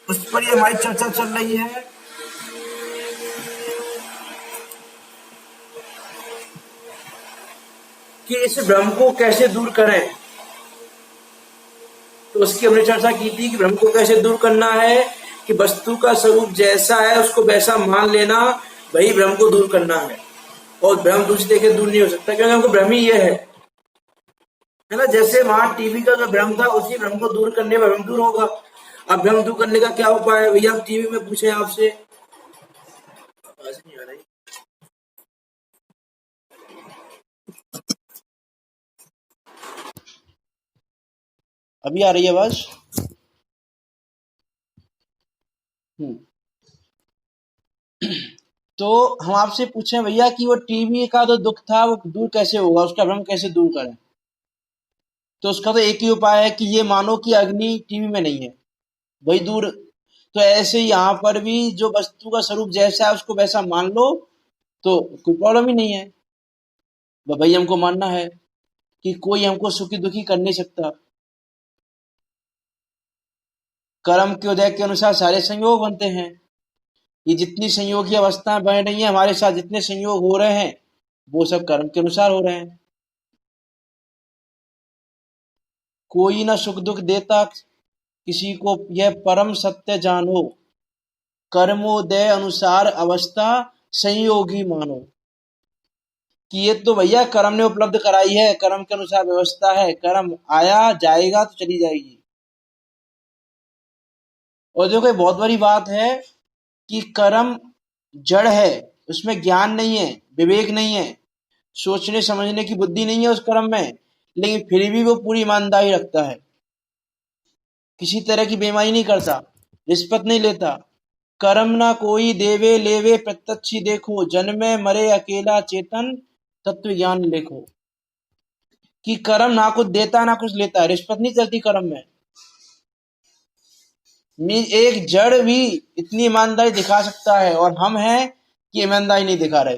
उस पर ही हमारी चर्चा चल रही है। कि इस भ्रम को कैसे दूर करें। तो उसकी हमने चर्चा की थी कि भ्रम को कैसे दूर करना है कि वस्तु का स्वरूप जैसा है उसको वैसा मान लेना, वही भ्रम को दूर करना है। और भ्रम दूसरे के दूर नहीं हो सकता, क्योंकि हमको भ्रम ही ये है ना। जैसे वहां टीवी का जो भ्रम था, उसी भ्रम को दूर करने पर भ्रम दूर होगा। अब भ्रम दूर करने का क्या उपाय है भैया? टीवी में पूछे आपसे। आवाज नहीं आ रही। अभी आ रही है आवाज? हम्म। तो हम आपसे पूछे भैया कि वो टीवी का जो दुख था वो दूर कैसे होगा, उसका भ्रम कैसे दूर करें। तो उसका तो एक ही उपाय है कि ये मानो कि अग्नि टीवी में नहीं है, वही दूर। तो ऐसे ही यहाँ पर भी जो वस्तु का स्वरूप जैसा है उसको वैसा मान लो, तो कोई प्रॉब्लम ही नहीं है। भाई हमको मानना है कि कोई हमको सुखी दुखी कर नहीं सकता। कर्म के उदय के अनुसार सारे संयोग बनते हैं। ये जितनी संयोगी अवस्थाएं बन रही हैं हमारे साथ, जितने संयोग हो रहे हैं, वो सब कर्म के अनुसार हो रहे हैं। कोई ना सुख दुख देता किसी को, यह परम सत्य जानो। कर्मोदय अनुसार अवस्था संयोगी मानो। कि ये तो भैया कर्म ने उपलब्ध कराई है, कर्म के अनुसार व्यवस्था है, कर्म आया जाएगा तो चली जाएगी। और देखो ये बहुत बड़ी बात है कि कर्म जड़ है, उसमें ज्ञान नहीं है, विवेक नहीं है, सोचने समझने की बुद्धि नहीं है उस कर्म में, लेकिन फिर भी वो पूरी ईमानदारी रखता है। किसी तरह की बेईमानी नहीं करता, रिश्वत नहीं लेता। कर्म ना कोई देवे लेवे प्रत्यक्ष ही देखो, जन्मे मरे अकेला चेतन तत्व ज्ञान लेखो। कि कर्म ना कुछ देता ना कुछ लेता है, रिश्वत नहीं चलती कर्म में। एक जड़ भी इतनी ईमानदारी दिखा सकता है और हम हैं कि ईमानदारी नहीं दिखा रहे,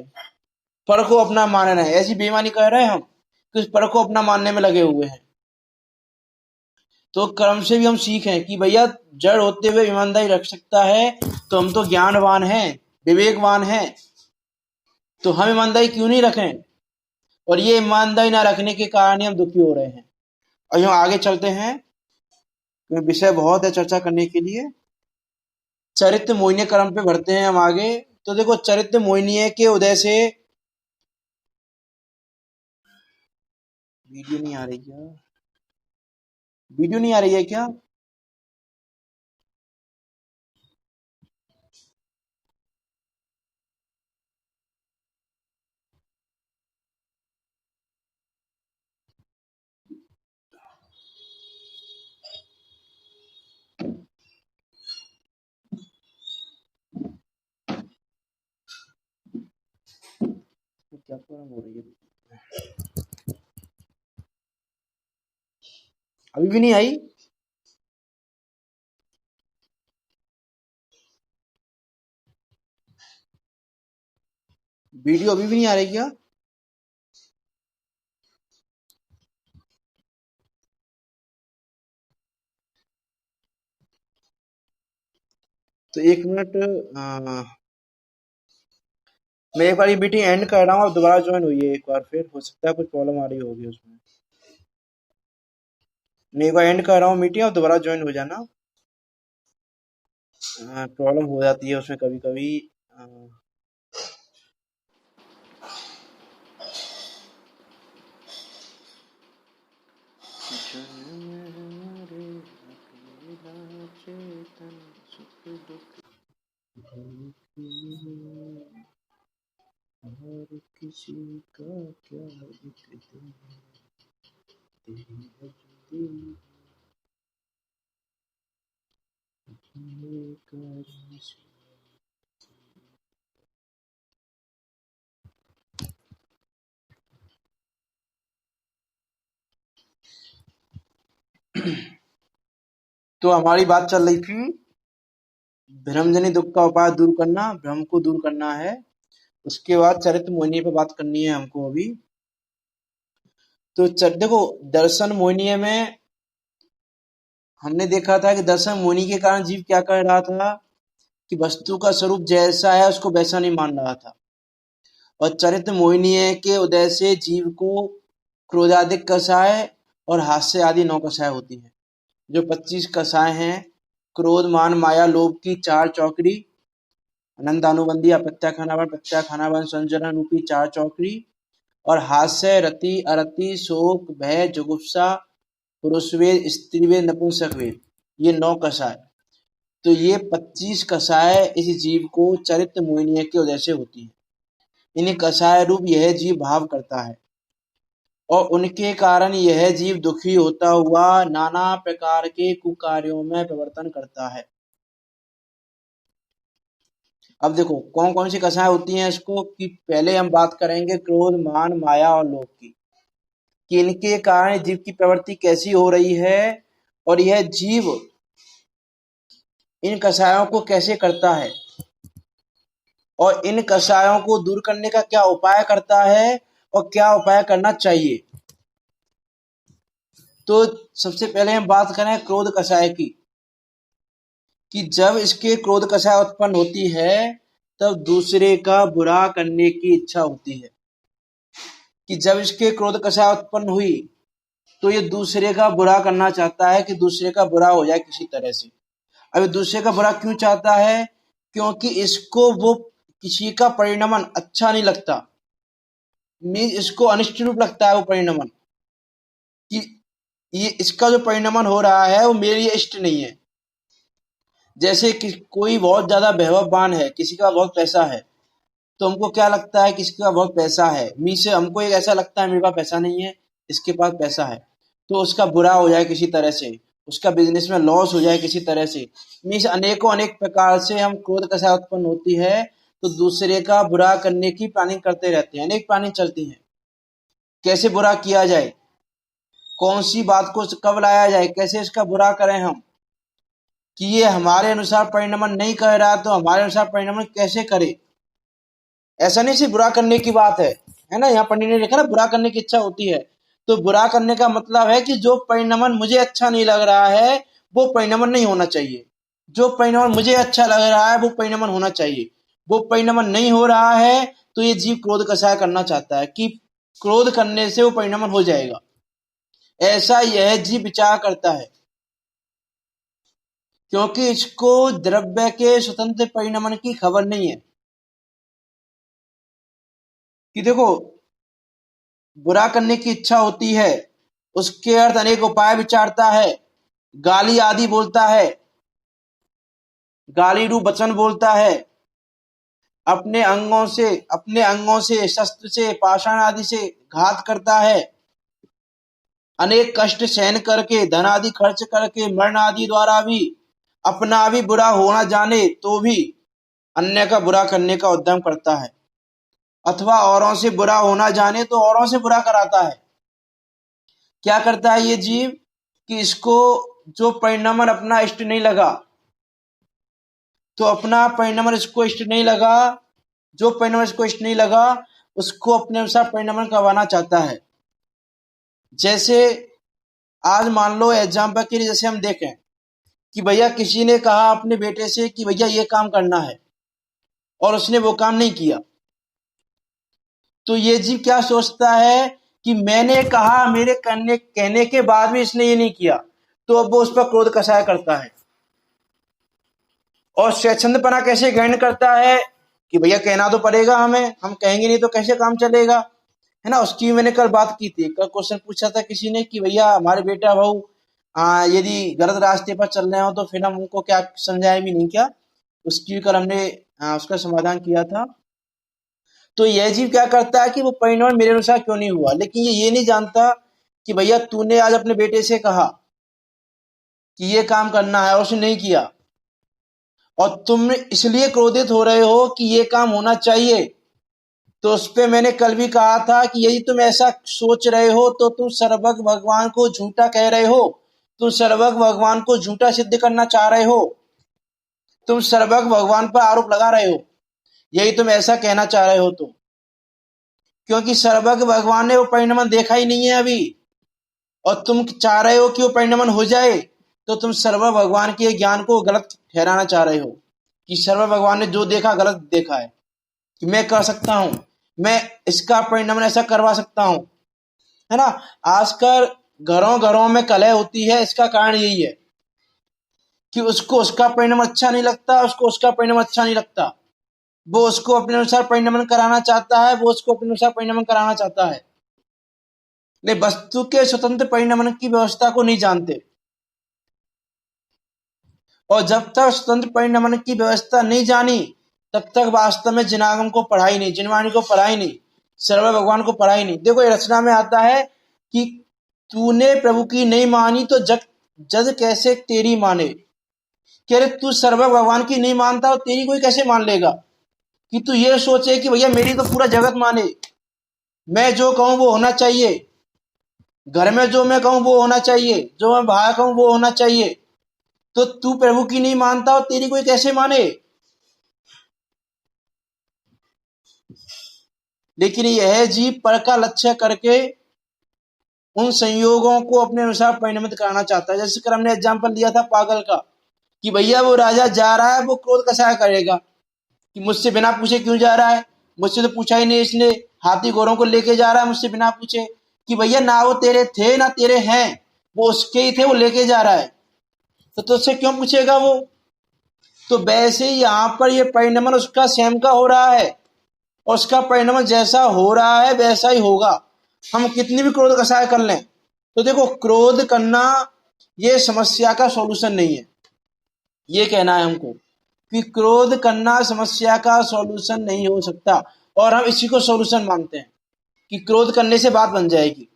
पर को अपना मानना है। ऐसी बेईमानी कर रहे हैं हम कि उस पर को अपना मानने में लगे हुए हैं। तो कर्म से भी हम सीखें कि भैया जड़ होते हुए ईमानदारी रख सकता है, तो हम तो ज्ञानवान हैं, विवेकवान हैं, तो हम ईमानदारी क्यों नहीं रखें। और ये ईमानदारी ना रखने के कारण ही हम दुखी हो रहे हैं। और हम आगे चलते हैं, विषय बहुत है चर्चा करने के लिए। चरित्र मोहिनी क्रम पे बढ़ते हैं हम आगे। तो देखो चरित्र मोहिनी के उदय से, वीडियो नहीं आ रही क्या? वीडियो नहीं आ रही है क्या? क्या प्रॉब्लम हो रही है? अभी भी नहीं आई? वीडियो अभी भी नहीं आ रही क्या? तो एक मिनट, मैं एक बार ये मीटिंग एंड कर रहा हूँ और दोबारा ज्वाइन हुई है एक बार, फिर हो सकता है कुछ प्रॉब्लम आ रही होगी उसमें। मैं एक बार एंड कर रहा हूँ मीटिंग और दोबारा ज्वाइन हो जाना। प्रॉब्लम हो जाती है उसमें कभी कभी। हर किसी का क्या एक दिन तेरी दिल का। तो हमारी बात चल रही थी भ्रमजनी दुख का उपाय दूर करना, भ्रम को दूर करना है। उसके बाद चरित्र मोहिनी पे बात करनी है हमको अभी। तो देखो दर्शन मोहिनी में हमने देखा था कि दर्शन मोहिनी के कारण जीव क्या कर रहा था कि वस्तु का स्वरूप जैसा है उसको वैसा नहीं मान रहा था। और चरित्र मोहिनी के उदय से जीव को क्रोधाधिक कषाय और हास्य आदि 9 कषाय होती है। जो 25 कषाय हैं, क्रोध मान माया लोभ की 4 चौकड़ी, आनंदानुबंधी अप्रत्याखानावन प्रत्याखानावन संजरण रूपी 4 चौकड़ी, और हास्य रति अरति शोक भय जुगुप्सा पुरुषवेद स्त्रीवेद नपुंसकवेद, ये 9 कषाय। तो ये 25 कषाय इस जीव को चरित्र मोहिनी के उदय से होती है। इन्हें कषाय रूप यह जीव भाव करता है और उनके कारण यह जीव दुखी होता हुआ नाना प्रकार के कुकार्यों में प्रवर्तन करता है। अब देखो कौन कौन सी कषाय होती हैं इसको, कि पहले हम बात करेंगे क्रोध मान माया और लोभ की, कि इनके कारण जीव की प्रवृत्ति कैसी हो रही है और यह जीव इन कषायों को कैसे करता है और इन कषायों को दूर करने का क्या उपाय करता है और क्या उपाय करना चाहिए। तो सबसे पहले हम बात करें क्रोध कषाय की, कि जब इसके क्रोध कषाय उत्पन्न होती है तब दूसरे का बुरा करने की इच्छा होती है। कि जब इसके क्रोध कषाय उत्पन्न हुई तो ये दूसरे का बुरा करना चाहता है, कि दूसरे का बुरा हो जाए किसी तरह से। अब दूसरे का बुरा क्यों चाहता है, क्योंकि इसको वो किसी का परिणमन अच्छा नहीं लगता, मीन्स इसको अनिष्ट रूप लगता है वो परिणमन, कि ये इसका जो परिणमन हो रहा है वो मेरे लिए इष्ट नहीं है। जैसे कि कोई बहुत ज्यादा वैभववान है, किसी का बहुत पैसा है, तो हमको क्या लगता है किसी का बहुत पैसा है, मीन्स हमको एक ऐसा लगता है मेरे पास पैसा नहीं है, इसके पास पैसा है, तो उसका बुरा हो जाए किसी तरह से, उसका बिजनेस में लॉस हो जाए किसी तरह से। मीन्स अनेकों अनेक प्रकार से हम क्रोध कषाय उत्पन्न होती है तो दूसरे का बुरा करने की प्लानिंग करते रहते हैं। अनेक प्लानिंग चलती है, कैसे बुरा किया जाए, कौन सी बात को कब लाया जाए, कैसे इसका बुरा करें हम, कि ये हमारे अनुसार परिणमन नहीं कर रहा तो हमारे अनुसार परिणमन कैसे करे। ऐसा नहीं सिर्फ बुरा करने की बात है ना। यहाँ पंडित ने लिखा ना बुरा करने की इच्छा होती है, तो बुरा करने का मतलब है कि जो परिणमन मुझे अच्छा नहीं लग रहा है वो परिणमन नहीं होना चाहिए, जो परिणमन मुझे अच्छा लग रहा है वो परिणमन होना चाहिए। वो परिणमन नहीं हो रहा है तो ये जीव क्रोध कषाय करना चाहता है कि क्रोध करने से वो परिणमन हो जाएगा, ऐसा यह जीव विचार करता है, क्योंकि इसको द्रव्य के स्वतंत्र परिणमन की खबर नहीं है। कि देखो बुरा करने की इच्छा होती है, उसके अर्थ अनेक उपाय विचारता है, गाली आदि बोलता है, गाली रूप वचन बोलता है, अपने अंगों से शस्त्र से पाषाण आदि से घात करता है, अनेक कष्ट सहन करके धन आदि खर्च करके मरण आदि द्वारा भी अपना भी बुरा होना जाने तो भी अन्य का बुरा करने का उद्यम करता है, अथवा औरों से बुरा होना जाने तो औरों से बुरा कराता है। क्या करता है ये जीव, कि इसको जो परिणमन अपना इष्ट नहीं लगा, तो अपना परिणमन इसको इष्ट नहीं लगा, जो परिणमन इसको इष्ट नहीं लगा उसको अपने अनुसार परिणमन करवाना चाहता है। जैसे आज मान लो एग्जाम्पल के लिए, जैसे हम देखें कि भैया किसी ने कहा अपने बेटे से कि भैया ये काम करना है और उसने वो काम नहीं किया, तो ये जीव क्या सोचता है कि मैंने कहा, मेरे कहने के बाद भी इसने ये नहीं किया, तो अब वो उस पर क्रोध कषाय करता है। और स्वच्छंदपना कैसे ग्रहण करता है कि भैया कहना तो पड़ेगा हमें, हम कहेंगे नहीं तो कैसे काम चलेगा, है ना। उसकी मैंने कल बात की थी, कल क्वेश्चन पूछा था किसी ने कि भैया हमारे बेटा बहू यदि गलत रास्ते पर चल रहे हो तो फिर हम उनको क्या समझाएं भी नहीं क्या। उसकी कल हमने उसका समाधान किया था। तो यह जीव क्या करता है कि वो परिणाम मेरे अनुसार क्यों नहीं हुआ, लेकिन ये नहीं जानता कि भैया तूने आज अपने बेटे से कहा कि ये काम करना है और उसने नहीं किया, और तुम इसलिए क्रोधित हो रहे हो कि ये काम होना चाहिए। तो उस पे मैंने कल भी कहा था कि यदि तुम ऐसा सोच रहे हो तो तुम सर्वज्ञ भगवान को झूठा कह रहे हो, तुम सर्वज्ञ भगवान को झूठा सिद्ध करना चाह रहे हो, तुम सर्वज्ञ भगवान पर आरोप लगा रहे हो, यही तुम ऐसा कहना चाह रहे हो। तो क्योंकि सर्वज्ञ भगवान ने वो परिणमन देखा ही नहीं है अभी, और तुम चाह रहे हो कि वो परिणमन हो जाए, तो तुम सर्व भगवान के ज्ञान को गलत ठहराना चाह रहे हो कि सर्व भगवान ने जो देखा गलत देखा है, कि मैं कर सकता हूं, मैं इसका परिणाम ऐसा करवा सकता हूं, है ना। आजकल घरों घरों में कलह होती है, इसका कारण यही है कि उसको उसका परिणाम अच्छा नहीं लगता, उसको उसका परिणाम अच्छा नहीं लगता, वो उसको अपने अनुसार परिणमन कराना चाहता है, वो उसको अपने अनुसार परिणमन कराना चाहता है, लेकिन वस्तु के स्वतंत्र परिणमन की व्यवस्था को नहीं जानते। और जब तक स्वतंत्र परिणमन की व्यवस्था नहीं जानी, तब तक वास्तव में जिनागम को पढ़ाई नहीं, जिनवाणी को पढ़ाई नहीं, सर्व भगवान को पढ़ाई नहीं। देखो ये रचना में आता है कि तूने प्रभु की नहीं मानी तो जग जज कैसे तेरी माने। कह रहे तू सर्व भगवान की नहीं मानता और तेरी कोई कैसे मान लेगा, कि तू ये सोचे कि भैया मेरी तो पूरा जगत माने, मैं जो कहूं वो होना चाहिए, घर में जो मैं कहूं वो होना चाहिए, जो मैं बाहर कहूं वो होना चाहिए, तो तू प्रभु की नहीं मानता और तेरी कोई कैसे माने। लेकिन यह जीव पर का लक्ष्य करके उन संयोगों को अपने अनुसार परिणमित कराना चाहता है। जैसे कर हमने एग्जाम्पल दिया था पागल का, कि भैया वो राजा जा रहा है, वो क्रोध कैसा करेगा कि मुझसे बिना पूछे क्यों जा रहा है, मुझसे तो पूछा ही नहीं इसने, हाथी घोड़ों को लेके जा रहा है मुझसे बिना पूछे, कि भैया ना वो तेरे थे ना तेरे हैं, वो उसके ही थे, वो लेके जा रहा है, तो तुझसे क्यों पूछेगा वो। तो वैसे ही यहाँ पर ये परिणमन उसका स्वयं का हो रहा है, और उसका परिणमन जैसा हो रहा है वैसा ही होगा, हम कितनी भी क्रोध कसाय कर लें। तो देखो क्रोध करना ये समस्या का सॉल्यूशन नहीं है, ये कहना है हमको कि क्रोध करना समस्या का सॉल्यूशन नहीं हो सकता, और हम इसी को सॉल्यूशन मानते हैं कि क्रोध करने से बात बन जाएगी।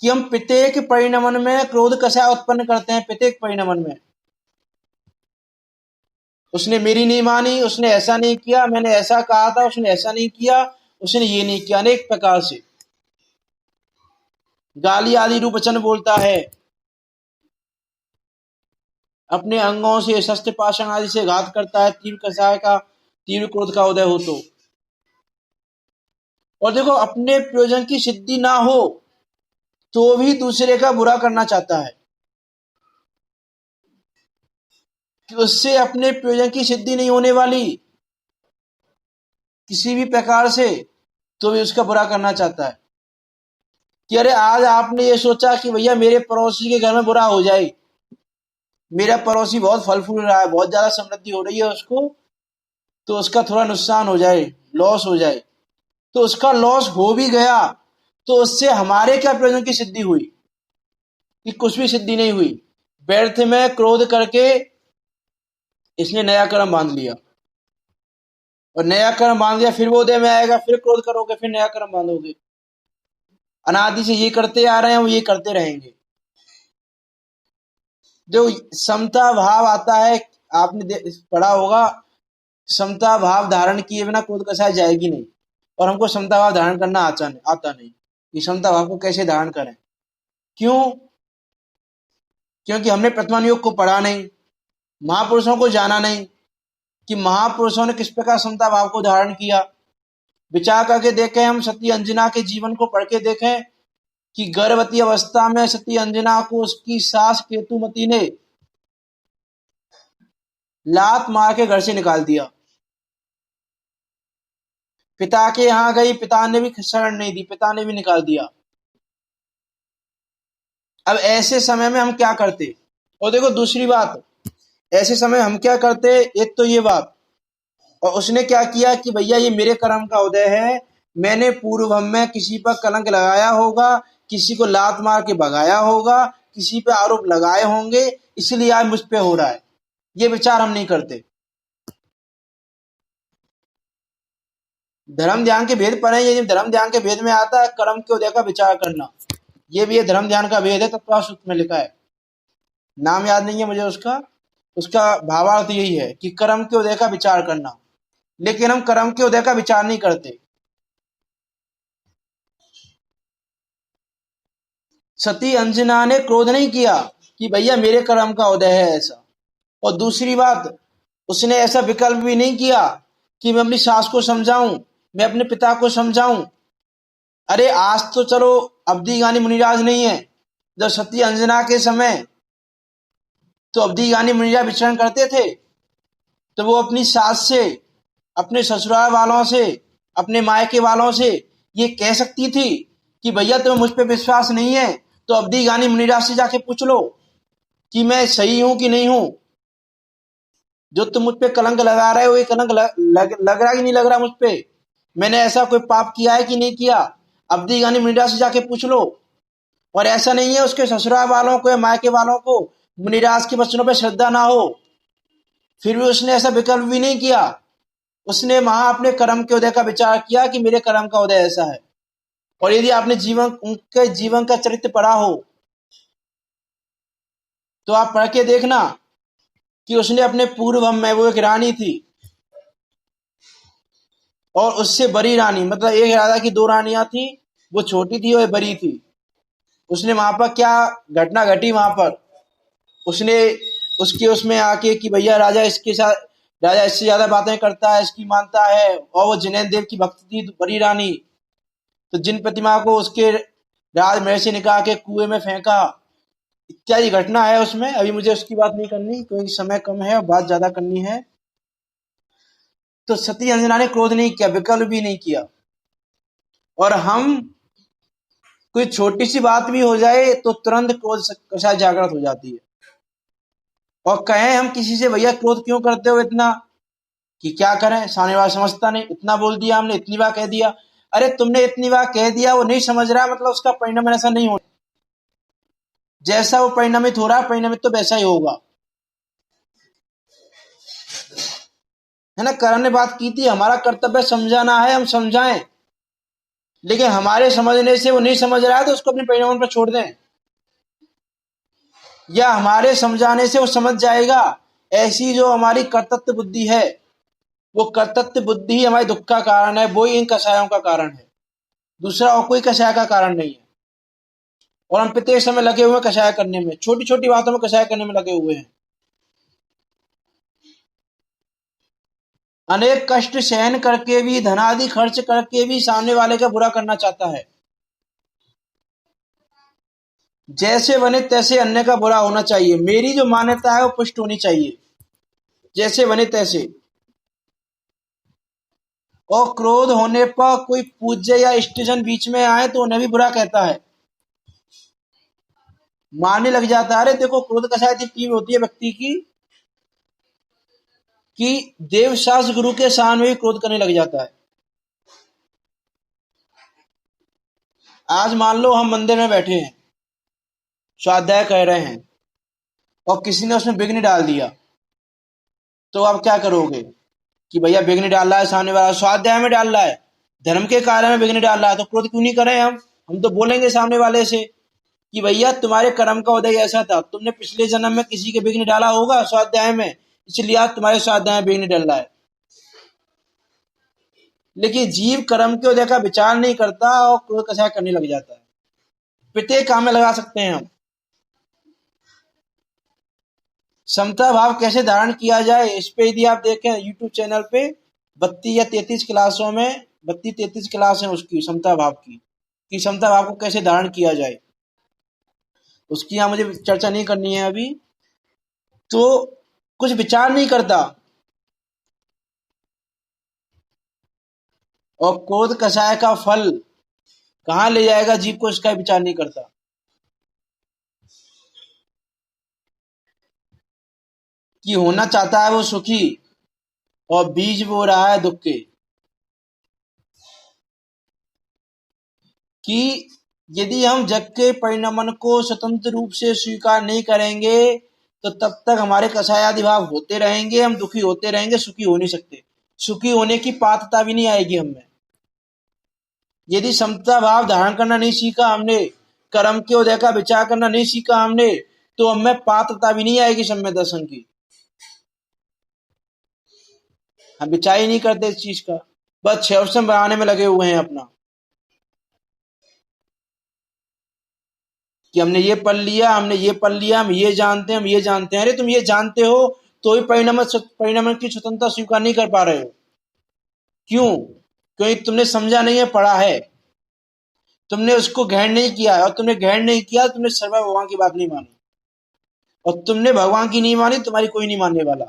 कि हम प्रत्येक परिणमन में क्रोध कैसा उत्पन्न करते हैं, प्रत्येक परिणमन में उसने मेरी नहीं मानी, उसने ऐसा नहीं किया, मैंने ऐसा कहा था उसने ऐसा नहीं किया, उसने ये नहीं किया, अनेक प्रकार से गाली आदि रूप वचन बोलता है, अपने अंगों से शस्त्र पाषाण आदि से घात करता है, तीव्र कसाय का तीव्र क्रोध का उदय हो तो। और देखो अपने प्रयोजन की सिद्धि ना हो तो भी दूसरे का बुरा करना चाहता है, कि उससे अपने प्रयोजन की सिद्धि नहीं होने वाली किसी भी प्रकार से, तो भी उसका बुरा करना चाहता है। कि अरे आज आपने ये सोचा कि भैया मेरे पड़ोसी के घर में बुरा हो जाए, मेरा पड़ोसी बहुत फल फूल रहा है, बहुत ज्यादा समृद्धि हो रही है उसको, तो उसका थोड़ा नुकसान हो जाए, लॉस हो जाए, तो उसका लॉस हो भी गया तो उससे हमारे क्या प्रयोजन की सिद्धि हुई, कि कुछ भी सिद्धि नहीं हुई। व्यर्थ में क्रोध करके इसने नया कर्म बांध लिया, और नया कर्म बांध लिया फिर वो उदय में आएगा, फिर क्रोध करोगे, फिर नया कर्म बांधोगे। अनादि से ये करते आ रहे हैं, वो ये करते रहेंगे। जो समता भाव आता है, आपने पढ़ा होगा, समता भाव धारण किए बिना क्रोध कसाय जाएगी नहीं, और हमको समता भाव धारण करना आता नहीं, कि समता भाव को कैसे धारण करें। क्यों? क्योंकि हमने प्रतिमान योग को पढ़ा नहीं, महापुरुषों को जाना नहीं कि महापुरुषों ने किस प्रकार समता भाव को धारण किया। विचार करके देखें, हम सती अंजना के जीवन को पढ़ के देखें कि गर्भवती अवस्था में सती अंजना को उसकी सास केतुमती ने लात मार के घर से निकाल दिया। पिता के यहां गई, पिता ने भी शरण नहीं दी, पिता ने भी निकाल दिया। अब ऐसे समय में हम क्या करते। और देखो दूसरी बात, ऐसे समय हम क्या करते, एक तो ये बात, और उसने क्या किया कि भैया ये मेरे कर्म का उदय है, मैंने पूर्व में किसी पर कलंक लगाया होगा, किसी को लात मार के भगाया होगा, किसी पे आरोप लगाए होंगे, इसलिए आज मुझ पे हो रहा है। ये विचार हम नहीं करते। धर्म ध्यान के भेद पर है, ये धर्म ध्यान के भेद में आता है कर्म के उदय का विचार करना, ये भी ये धर्म ध्यान का भेद है, तत्व सूत्र में लिखा है, नाम याद नहीं है मुझे उसका, उसका भावार्थ यही है कि कर्म के उदय का विचार करना। लेकिन हम कर्म के उदय का विचार नहीं करते। सती अंजना ने क्रोध नहीं किया कि भैया मेरे कर्म का उदय है ऐसा, और दूसरी बात उसने ऐसा विकल्प भी नहीं किया कि मैं अपनी सास को समझाऊं, मैं अपने पिता को समझाऊं, अरे आज तो चलो अब्दी ज्ञानी मुनिराज नहीं है, जब सती अंजना के समय तो अब्दी ज्ञानी मुनिराज विचरण करते थे, तो वो अपनी सास से, अपने ससुराल वालों से, अपने मायके वालों से ये कह सकती थी कि भैया तुम्हें मुझ पे विश्वास नहीं है तो अब्दी ज्ञानी मुनिराज से जाके पूछ लो कि मैं सही हूं कि नहीं हूं। जो तुम मुझ पे कलंक लगा रहे हो, ये कलंक लग रहा कि नहीं लग रहा मुझ पे? मैंने ऐसा कोई पाप किया है कि नहीं किया? अब्दी गानी मुनिराज से जाके पूछ लो। और ऐसा नहीं है उसके ससुराल वालों को या मायके वालों को मुनिराज के वचनों पे श्रद्धा ना हो, फिर भी उसने ऐसा विकल्प भी नहीं किया। उसने वहां अपने कर्म के उदय का विचार किया कि मेरे कर्म का उदय ऐसा है। और यदि आपने उनके जीवन का चरित्र पढ़ा हो तो आप पढ़ के देखना कि उसने अपने पूर्व में, वो एक रानी थी और उससे बड़ी रानी, मतलब एक राजा की दो रानियां थी, वो छोटी थी और बड़ी थी। उसने वहां पर क्या घटना घटी, वहां पर उसने उसके उसमें आके कि भैया राजा इसके साथ, राजा इससे ज्यादा बातें करता है, इसकी मानता है, और वो जिनेंद्र देव की भक्त थी बड़ी रानी। तो जिन प्रतिमा को उसके राजमहल से निकाल के कुएं में फेंका, इत्यादि घटना है उसमें। अभी मुझे उसकी बात नहीं करनी क्योंकि समय कम है और बात ज्यादा करनी है। तो सती अंजना ने क्रोध नहीं किया, विकल्प भी नहीं किया। और हम कोई छोटी सी बात भी हो जाए तो तुरंत क्रोध कषाय जागृत हो जाती है। और कहें हम किसी से भैया क्रोध क्यों करते हो इतना, कि क्या करें, सामने वाला समझता नहीं, इतना बोल दिया हमने, इतनी बार कह दिया। अरे तुमने इतनी बार कह दिया, वो नहीं समझ रहा, मतलब उसका परिणाम ऐसा नहीं हो, जैसा वो परिणामित हो रहा है परिणामित तो वैसा ही होगा, है ना। करण ने बात की थी, हमारा कर्तव्य समझाना है, हम समझाएं, लेकिन हमारे समझने से वो नहीं समझ रहा है तो उसको अपने परिणाम पर छोड़ दें, या हमारे समझाने से वो समझ जाएगा। ऐसी जो हमारी कर्तव्य बुद्धि है, वो कर्तव्य बुद्धि ही हमारे दुख का कारण है, वो ही इन कषायों का कारण है, दूसरा और कोई कषाय का कारण नहीं है। और हम प्रत्येक समय लगे हुए हैं कषाय करने में, छोटी छोटी बातों में कषाय करने में लगे हुए हैं। अनेक कष्ट सहन करके भी, धनादि खर्च करके भी सामने वाले का बुरा करना चाहता है। जैसे बने तैसे अन्य का बुरा होना चाहिए, मेरी जो मान्यता है वो पुष्ट होनी चाहिए, जैसे बने तैसे। और क्रोध होने पर कोई पूज्य या इष्टजन बीच में आए तो उन्हें भी बुरा कहता है, मारने लग जाता है। अरे देखो, क्रोध का शायद टीम होती है व्यक्ति की कि देवशास्त्र गुरु के सामने भी क्रोध करने लग जाता है। आज मान लो हम मंदिर में बैठे हैं, स्वाध्याय कर रहे हैं, और किसी ने उसमें विघ्न डाल दिया, तो आप क्या करोगे कि भैया विघ्न डाल रहा है, सामने वाला स्वाध्याय में डाल रहा है, धर्म के कार्य में विघ्न डाल रहा है, तो क्रोध क्यों नहीं करें हम तो बोलेंगे सामने वाले से कि भैया तुम्हारे कर्म का उदय ऐसा था, तुमने पिछले जन्म में किसी के विघ्न डाला होगा स्वाध्याय में, इसलिए आज तुम्हारे स्वाध्याय में विघ्न डल रहा है। लेकिन जीव कर्म के उदय का विचार नहीं करता और क्रोध कषाय करने लग जाता है। प्रत्येक काम में लगा सकते हैं हम। समता भाव कैसे धारण किया जाए, इस पे यदि आप देखें यूट्यूब चैनल पे 32 या 33 क्लासों में, 32-33 क्लास है उसकी समता भाव की, कि समता भाव को कैसे धारण किया जाए, उसकी यहाँ मुझे चर्चा नहीं करनी है अभी। तो कुछ विचार नहीं करता, और क्रोध कषाय का फल कहाँ ले जाएगा जीव को, इसका विचार नहीं करता। कि होना चाहता है वो सुखी और बीज बो रहा है दुख के। कि यदि हम जग के परिणमन को स्वतंत्र रूप से स्वीकार नहीं करेंगे तो तब तक हमारे कषायादि भाव होते रहेंगे, हम दुखी होते रहेंगे, सुखी हो नहीं सकते, सुखी होने की पात्रता भी नहीं आएगी हमें। यदि समता भाव धारण करना नहीं सीखा हमने, कर्म के उदय का विचार करना नहीं सीखा हमने, तो हमें पात्रता भी नहीं आएगी सम्यक दर्शन की। हम विचार ही नहीं करते इस चीज का, बस क्षवसम बनाने में लगे हुए हैं अपना, कि हमने ये पढ़ लिया, हमने ये पढ़ लिया, हम ये जानते हैं, हम ये जानते हैं। अरे तुम ये जानते हो तो भी परिणाम की स्वतंत्रता स्वीकार नहीं कर पा रहे हो। क्यों? क्योंकि तुमने समझा नहीं है, पढ़ा है। तुमने उसको ग्रहण नहीं किया है, और तुमने ग्रहण नहीं किया, तुमने सर्व भगवान की बात नहीं मानी, और तुमने भगवान की नहीं मानी, तुम्हारी कोई नहीं मानने वाला।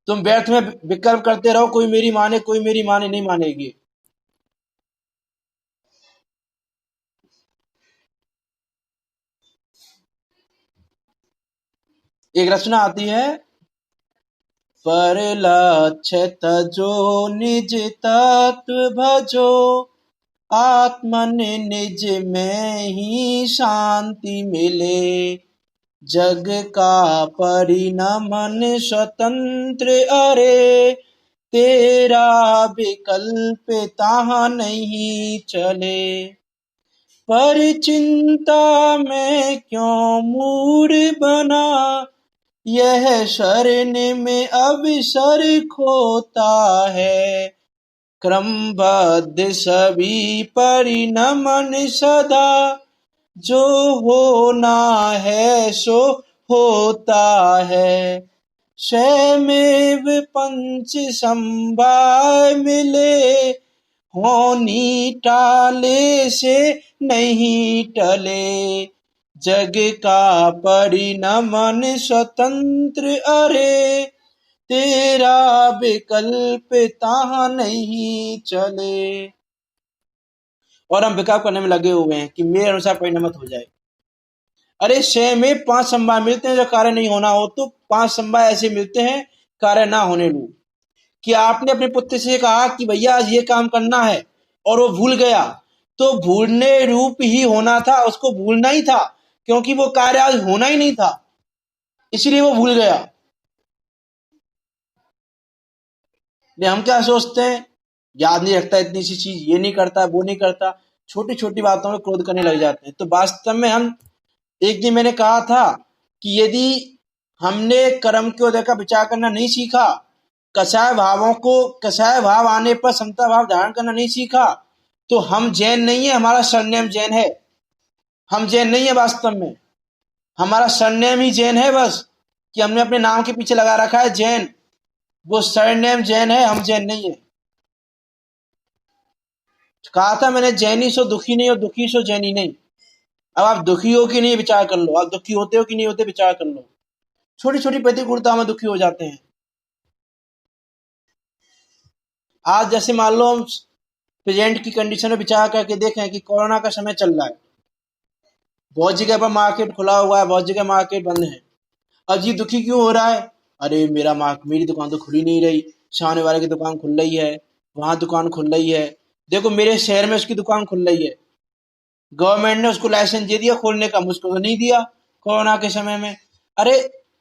तुम व्यर्थ में विकल्प करते रहो, कोई मेरी माने, कोई मेरी माने, नहीं मानेगी। एक रचना आती है, पर लक्ष्य तजो निज तत्व भजो, आत्मन निज में ही शांति मिले, जग का परिणमन स्वतंत्र अरे, तेरा विकल्प ताहा नहीं चले, पर चिंता में क्यों मूड बना, यह शरण में अवसर खोता है, क्रमबद्ध सभी परिणमन सदा, जो होना है सो होता है, स्वयमेव पंच संभाय मिले, होनी टाले से नहीं टले, जग का परिणमन स्वतंत्र अरे, तेरा विकल्प ताहा नहीं चले। और हम विकल्प करने में लगे हुए हैं कि मेरे अनुसार परिणमित हो जाए। अरे शय में 5 संभाय मिलते हैं, जो कार्य नहीं होना हो तो 5 संभाय ऐसे मिलते हैं कार्य ना होने लू। कि आपने अपने पुत्र से कहा कि भैया आज ये काम करना है, और वो भूल गया, तो भूलने रूप ही होना था, उसको भूलना ही था, क्योंकि वो कार्य आज होना ही नहीं था, इसलिए वो भूल गया। हम क्या सोचते हैं, याद नहीं रखता इतनी सी चीज, ये नहीं करता, वो नहीं करता, छोटी छोटी बातों में क्रोध करने लग जाते हैं। तो वास्तव में हम, एक दिन मैंने कहा था कि यदि हमने कर्म के उदय का विचार करना नहीं सीखा, कषाय भाव आने पर समता भाव धारण करना नहीं सीखा, तो हम जैन नहीं है, हमारा सरनेम जैन है। हम जैन नहीं है वास्तव में, हमारा सरनेम ही जैन है बस, कि हमने अपने नाम के पीछे लगा रखा है जैन, वो सरनेम जैन है, हम जैन नहीं है। कहा था मैंने, जैनी सो दुखी नहीं, और दुखी सो जैनी नहीं। अब आप दुखी हो कि नहीं विचार कर लो, आप दुखी होते हो कि नहीं होते विचार कर लो। छोटी छोटी प्रतिकूलता में दुखी हो जाते हैं। आज जैसे मान लो हम प्रेजेंट की कंडीशन में विचार करके देखें कि कोरोना का समय चल रहा है, बहुत जगह पर मार्केट खुला हुआ है, बहुत जगह मार्केट बंद है। अब जी दुखी क्यों हो रहा है, अरे मेरी दुकान तो खुली नहीं रही, सामने वाले की दुकान खुल रही है, वहां दुकान खुल रही है, देखो मेरे शहर में उसकी दुकान खुल रही है, गवर्नमेंट ने उसको लाइसेंस दे दिया खोलने का, मुझको तो नहीं दिया कोरोना के समय में। अरे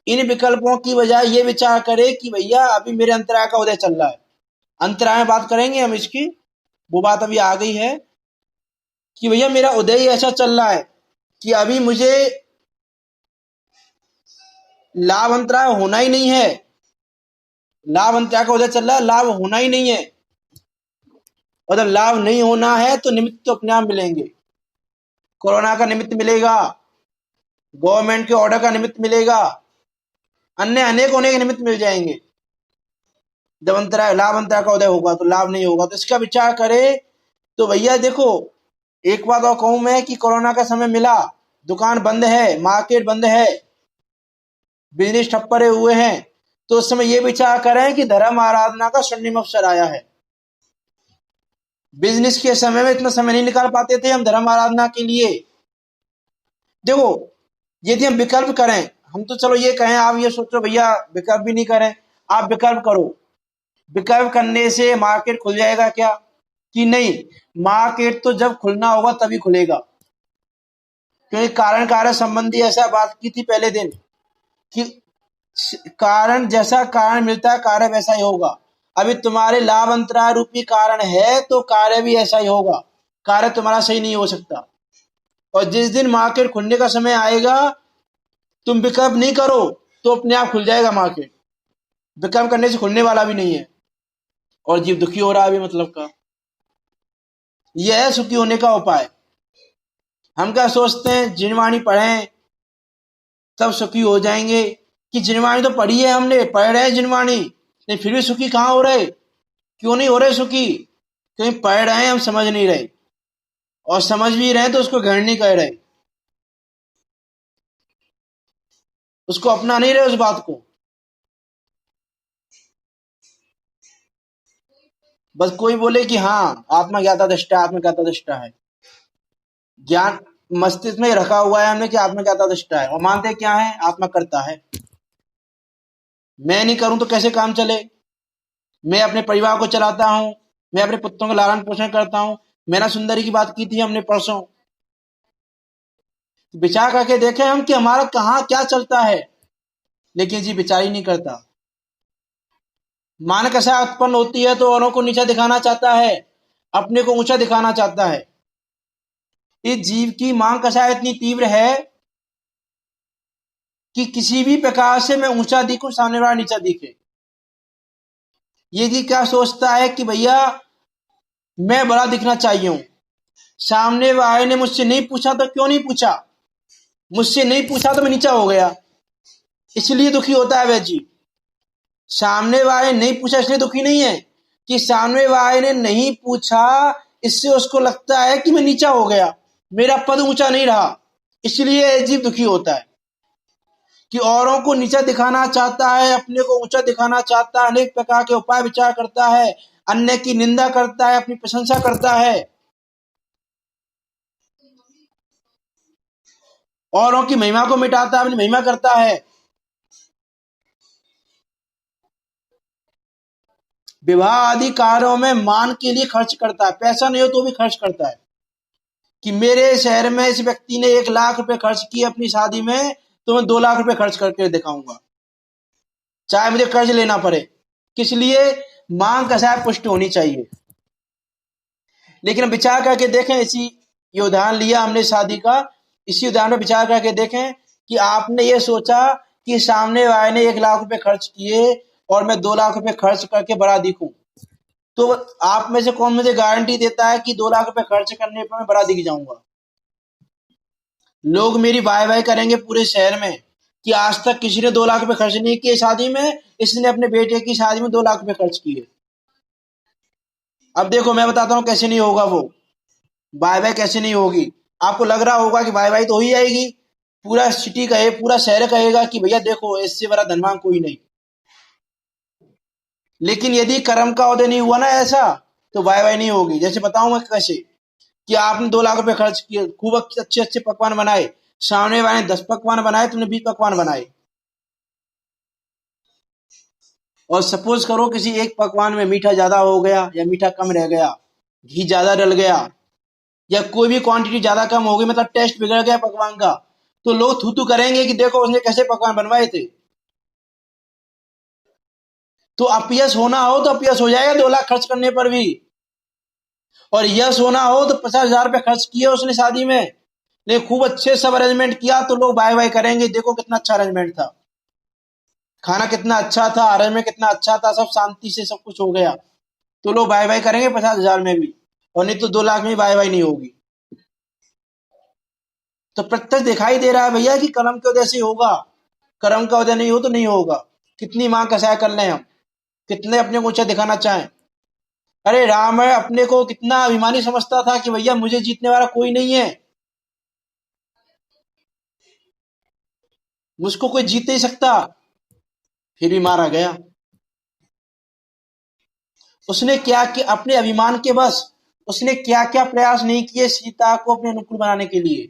इन विकल्पों की बजाय ये विचार करे कि भैया अभी मेरे अंतराय का उदय चल रहा है, अंतराय में बात करेंगे हम इसकी, वो बात अभी आ गई है कि भैया मेरा उदय ही ऐसा चल रहा है कि अभी मुझे लाभ अंतराय होना ही नहीं है, लाभ अंतराय का उदय चल रहा है, लाभ होना ही नहीं है, और जब लाभ नहीं होना है तो निमित्त तो अपने आप मिलेंगे। कोरोना का निमित्त मिलेगा, गवर्नमेंट के ऑर्डर का निमित्त मिलेगा, अन्य अनेक होने के निमित्त मिल जाएंगे। जब लाभ अंतराय का उदय होगा तो लाभ नहीं होगा, तो इसका विचार करे। तो भैया देखो, एक बात और कहूं मैं कि कोरोना का समय मिला, दुकान बंद है, मार्केट बंद है, बिजनेस ठप पड़े हुए हैं, तो उस समय ये विचार करें कि धर्म आराधना का स्वर्णिम अवसर आया है। बिजनेस के समय में इतना समय नहीं निकाल पाते थे हम धर्म आराधना के लिए। देखो यदि हम विकल्प करें, हम तो चलो ये कहें, आप ये सोचो भैया विकल्प भी नहीं करें, आप विकल्प करो, विकल्प करने से मार्केट खुल जाएगा क्या, कि नहीं, मार्केट तो जब खुलना होगा तभी खुलेगा, क्योंकि कारण कार्य संबंधी ऐसा बात की थी पहले दिन कि कारण जैसा कारण मिलता है कार्य वैसा ही होगा। अभी तुम्हारे लाभ अंतराय रूपी कारण है तो कार्य भी ऐसा ही होगा, कार्य तुम्हारा सही नहीं हो सकता। और जिस दिन मार्केट खुलने का समय आएगा, तुम विकल्प नहीं करो तो अपने आप खुल जाएगा मार्केट, विकल्प करने से खुलने वाला भी नहीं है, और जीव दुखी हो रहा है अभी मतलब का। यह है सुखी होने का उपाय। हम क्या सोचते हैं, जिनवाणी पढ़ें तब सुखी हो जाएंगे, कि जिनवाणी तो पढ़ी है हमने, पढ़ रहे हैं जिनवाणी, नहीं फिर भी सुखी कहाँ हो रहे, क्यों नहीं हो रहे सुखी, क्योंकि पढ़ रहे हैं हम समझ नहीं रहे। और समझ भी रहे तो उसको ग्रहण नहीं कर रहे, उसको अपना नहीं रहे उस बात को। बस कोई बोले कि हाँ आत्मा ज्ञाता दृष्टा, आत्मा ज्ञाता दृष्टा है, ज्ञान मस्तिष्क में रखा हुआ है हमने कि आत्मा ज्ञाता दृष्टा है, और मानते क्या है आत्मा करता है। मैं नहीं करूं तो कैसे काम चले? मैं अपने परिवार को चलाता हूं, मैं अपने पुत्रों का लालन पोषण करता हूं। मैंने सुंदरी की बात की थी हमने परसों। विचार करके देखें हम कि हमारा कहाँ क्या चलता है, लेकिन जी विचार ही नहीं करता। मान कसा उत्पन्न होती है तो औरों को नीचा दिखाना चाहता है, अपने को ऊंचा दिखाना चाहता है। इस जीव की मांग कसा इतनी तीव्र है कि किसी भी प्रकार से मैं ऊंचा दिखूं, सामने वाला नीचा दिखे। ये जी क्या सोचता है कि भैया मैं बड़ा दिखना चाहिए हूं, सामने वाले ने मुझसे नहीं पूछा तो क्यों नहीं पूछा, मुझसे नहीं पूछा तो मैं नीचा हो गया, इसलिए दुखी होता है वह जीव। सामने वाले ने नहीं पूछा इसलिए दुखी नहीं है, कि सामने वाले ने नहीं पूछा इससे उसको लगता है कि मैं नीचा हो गया, मेरा पद ऊंचा नहीं रहा, इसलिए यह जीव दुखी होता है। कि औरों को नीचा दिखाना चाहता है, अपने को ऊंचा दिखाना चाहता है, अनेक प्रकार के उपाय विचार करता है, अन्य की निंदा करता है, अपनी प्रशंसा करता है, औरों की महिमा को मिटाता है, अपनी महिमा करता है। विवाह आदि कार्यों में मान के लिए खर्च करता है, पैसा नहीं हो तो भी खर्च करता है। कि मेरे शहर में इस व्यक्ति ने 1 लाख रुपए खर्च किए अपनी शादी में, तो मैं 2 लाख रुपए खर्च करके दिखाऊंगा, चाहे मुझे कर्ज लेना पड़े। किस लिए? मांग का साहब पुष्ट होनी चाहिए। लेकिन विचार करके देखें, इसी ये उदाहरण लिया हमने शादी का, इसी उदाहरण में विचार करके देखें कि आपने ये सोचा कि सामने वाले ने 1 लाख रुपए खर्च किए और मैं 2 लाख रुपए खर्च करके बड़ा दिखूं, तो आप में से कौन मुझे गारंटी देता है कि 2 लाख रुपए खर्च करने पर मैं बड़ा दिख जाऊंगा? लोग मेरी वाह वाह करेंगे पूरे शहर में कि आज तक किसी ने 2 लाख रुपए खर्च नहीं किए शादी में, इसने अपने बेटे की शादी में 2 लाख रुपए खर्च किए। अब देखो मैं बताता हूँ कैसे नहीं होगा वो वाह वाह, कैसे नहीं होगी। आपको लग रहा होगा कि वाह वाह तो हो ही जाएगी, पूरा सिटी कहे, पूरा शहर कहेगा कि भैया देखो इससे बड़ा धनवान कोई नहीं। लेकिन यदि कर्म का उदय नहीं हुआ ना ऐसा, तो वाह वाह नहीं होगी। जैसे बताऊं मैं कैसे, कि आपने 2 लाख रुपए खर्च किए, खूब अच्छे अच्छे पकवान बनाए, सामने वाले ने 10 पकवान बनाए, तुमने 20 पकवान बनाए, और सपोज करो किसी एक पकवान में मीठा ज्यादा हो गया या मीठा कम रह गया, घी ज्यादा डल गया, या कोई भी क्वांटिटी ज्यादा कम हो गई, मतलब टेस्ट बिगड़ गया पकवान का, तो लोग थू थू करेंगे कि देखो उसने कैसे पकवान बनवाए थे। तो अपयश होना हो तो अपयश हो जाएगा 2 लाख खर्च करने पर भी, और यश होना हो तो 50,000 रुपए खर्च किए उसने शादी में, लेकिन खूब अच्छे सब अरेंजमेंट किया तो लोग बाय बाय करेंगे, देखो कितना अच्छा अरेंजमेंट था, खाना कितना अच्छा था, अरेंजमेंट कितना अच्छा था, सब शांति से सब कुछ हो गया, तो लोग बाय बाय करेंगे 50,000 में भी, और नहीं तो 2 लाख में बाय बाय नहीं होगी। तो प्रत्यक्ष दिखाई दे रहा है भैया कि कर्म के उदय से होगा, कर्म का उदय नहीं हो तो नहीं होगा। कितनी मांग कसाय कर लें हम, कितने अपने को ऊंचा दिखाना चाहें। अरे राम है अपने को कितना अभिमानी समझता था कि भैया मुझे जीतने वाला कोई नहीं है, मुझको कोई जीत नहीं सकता, फिर भी मारा गया। उसने क्या कि अपने अभिमान के बस उसने क्या क्या प्रयास नहीं किए सीता को अपने अनुकूल बनाने के लिए,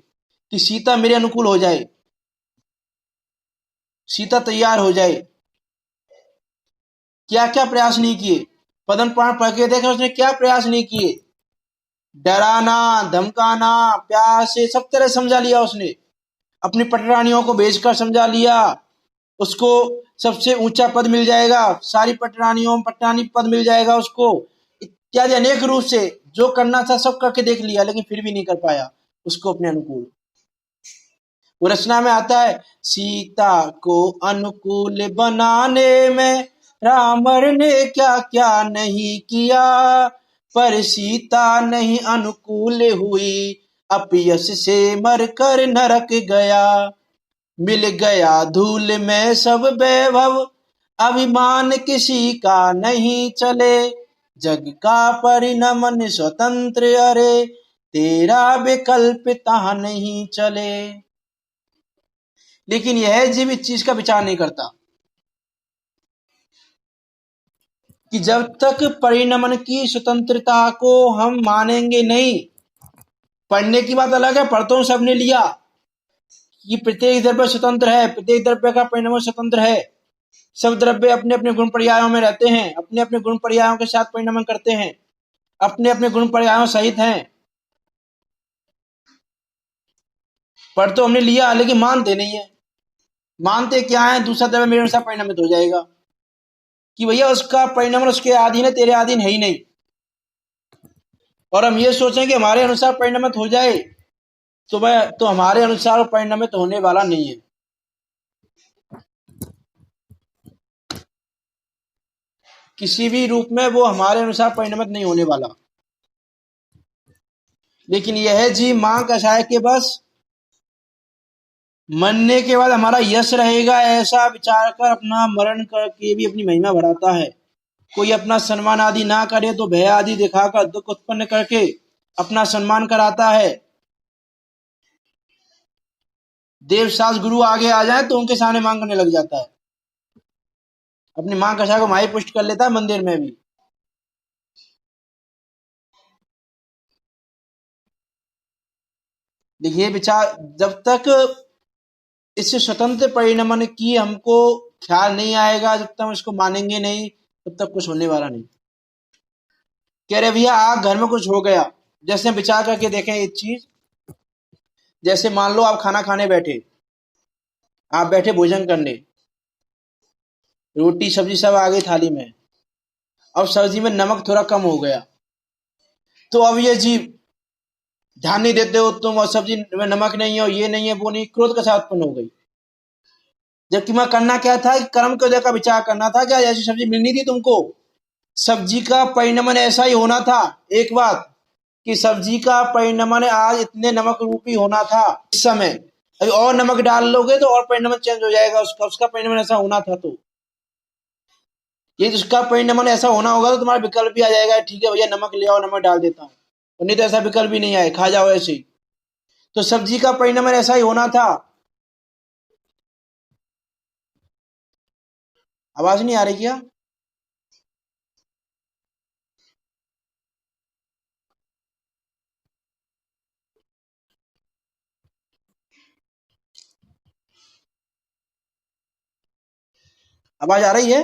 कि सीता मेरे अनुकूल हो जाए, सीता तैयार हो जाए। क्या क्या प्रयास नहीं किए, पद्म पुराण पढ़ के देखे उसने क्या प्रयास नहीं किए। डराना, धमकाना, प्यार से सब तरह समझा लिया उसने, अपनी पटरानियों को भेजकर समझा लिया, उसको सबसे ऊंचा पद मिल जाएगा, सारी पटरानियों में पटरानी पद मिल जाएगा उसको, इत्यादि अनेक रूप से जो करना था सब करके देख लिया, लेकिन फिर भी नहीं कर पाया उसको अपने अनुकूल। वो रचना में आता है, सीता को अनुकूल बनाने में रावण ने क्या क्या नहीं किया, पर सीता नहीं अनुकूल हुई, अपयश से मरकर नरक गया, मिल गया धूल में सब वैभव, अभिमान किसी का नहीं चले, जग का परिणमन स्वतंत्र, अरे तेरा विकल्प ता नहीं चले। लेकिन यह जीव इस चीज का विचार नहीं करता कि जब तक परिणमन की स्वतंत्रता को हम मानेंगे नहीं। पढ़ने की बात अलग है, पढ़ तो सबने लिया कि प्रत्येक द्रव्य स्वतंत्र है, प्रत्येक द्रव्य का परिणाम स्वतंत्र है। सब द्रव्य अपने अपने गुण पर्यायों में रहते हैं, अपने अपने गुण पर्यायों के साथ परिणाम करते हैं, अपने अपने गुण पर्यायों सहित हैं। पढ़ तो हमने लिया, लेकिन मानते नहीं है। मानते क्या है, दूसरा द्रव्य मेरे अनुसार परिणामित हो जाएगा कि भैया उसका परिणाम उसके अधीन है, तेरे अधीन है ही नहीं। और हम ये सोचें कि हमारे अनुसार परिणामित हो जाए तो हमारे अनुसार वो परिणामित होने वाला नहीं है। किसी भी रूप में वो हमारे अनुसार परिणामित नहीं होने वाला। लेकिन यह जीव मां कसाय के बस मरने के बाद हमारा यश रहेगा ऐसा विचार कर अपना मरण करके भी अपनी महिमा बढ़ाता है। कोई अपना सम्मान आदि ना करे तो भय आदि दिखाकर दुख उत्पन्न करके अपना सम्मान कराता है। देवशास गुरु आगे आ जाए तो उनके सामने मांग करने लग जाता है, अपनी मां कसा को माई पुष्ट कर लेता है मंदिर में भी। देखिए विचार, जब तक इससे स्वतंत्र परिणमन की हमको ख्याल नहीं आएगा, जब तक हम इसको मानेंगे नहीं, तब तक कुछ होने वाला नहीं। कह रहे भैया आप घर में कुछ हो गया, जैसे विचार करके देखें एक चीज। जैसे मान लो आप खाना खाने बैठे, आप बैठे भोजन करने, रोटी सब्जी सब आ गई थाली में। अब सब्जी में नमक थोड़ा कम हो गया, तो अब ये जीव ध्यान नहीं देते हो तुम, और सब्जी में नमक नहीं है और ये नहीं है वो नहीं, क्रोध का साथ उत्पन्न हो गई। जबकि मैं करना क्या था कि कर्म के उदय का विचार करना था। क्या ऐसी सब्जी मिलनी थी तुमको? सब्जी का परिणमन ऐसा ही होना था। एक बात कि सब्जी का परिणमन आज इतने नमक रूपी होना था, इस समय अभी और नमक डाल लोगे तो और परिणमन चेंज हो जाएगा उसका। उसका परिणमन ऐसा होना था, तो ये उसका परिणमन ऐसा होना होगा तो तुम्हारा विकल्प भी आ जाएगा, ठीक है भैया नमक ले आओ, नमक डाल देता हूँ। और नहीं तो ऐसा विकल्प भी नहीं आए, खा जाओ ऐसे ही। तो सब्जी का परिणमन ऐसा ही होना था। आवाज नहीं आ रही क्या? आवाज आ रही है?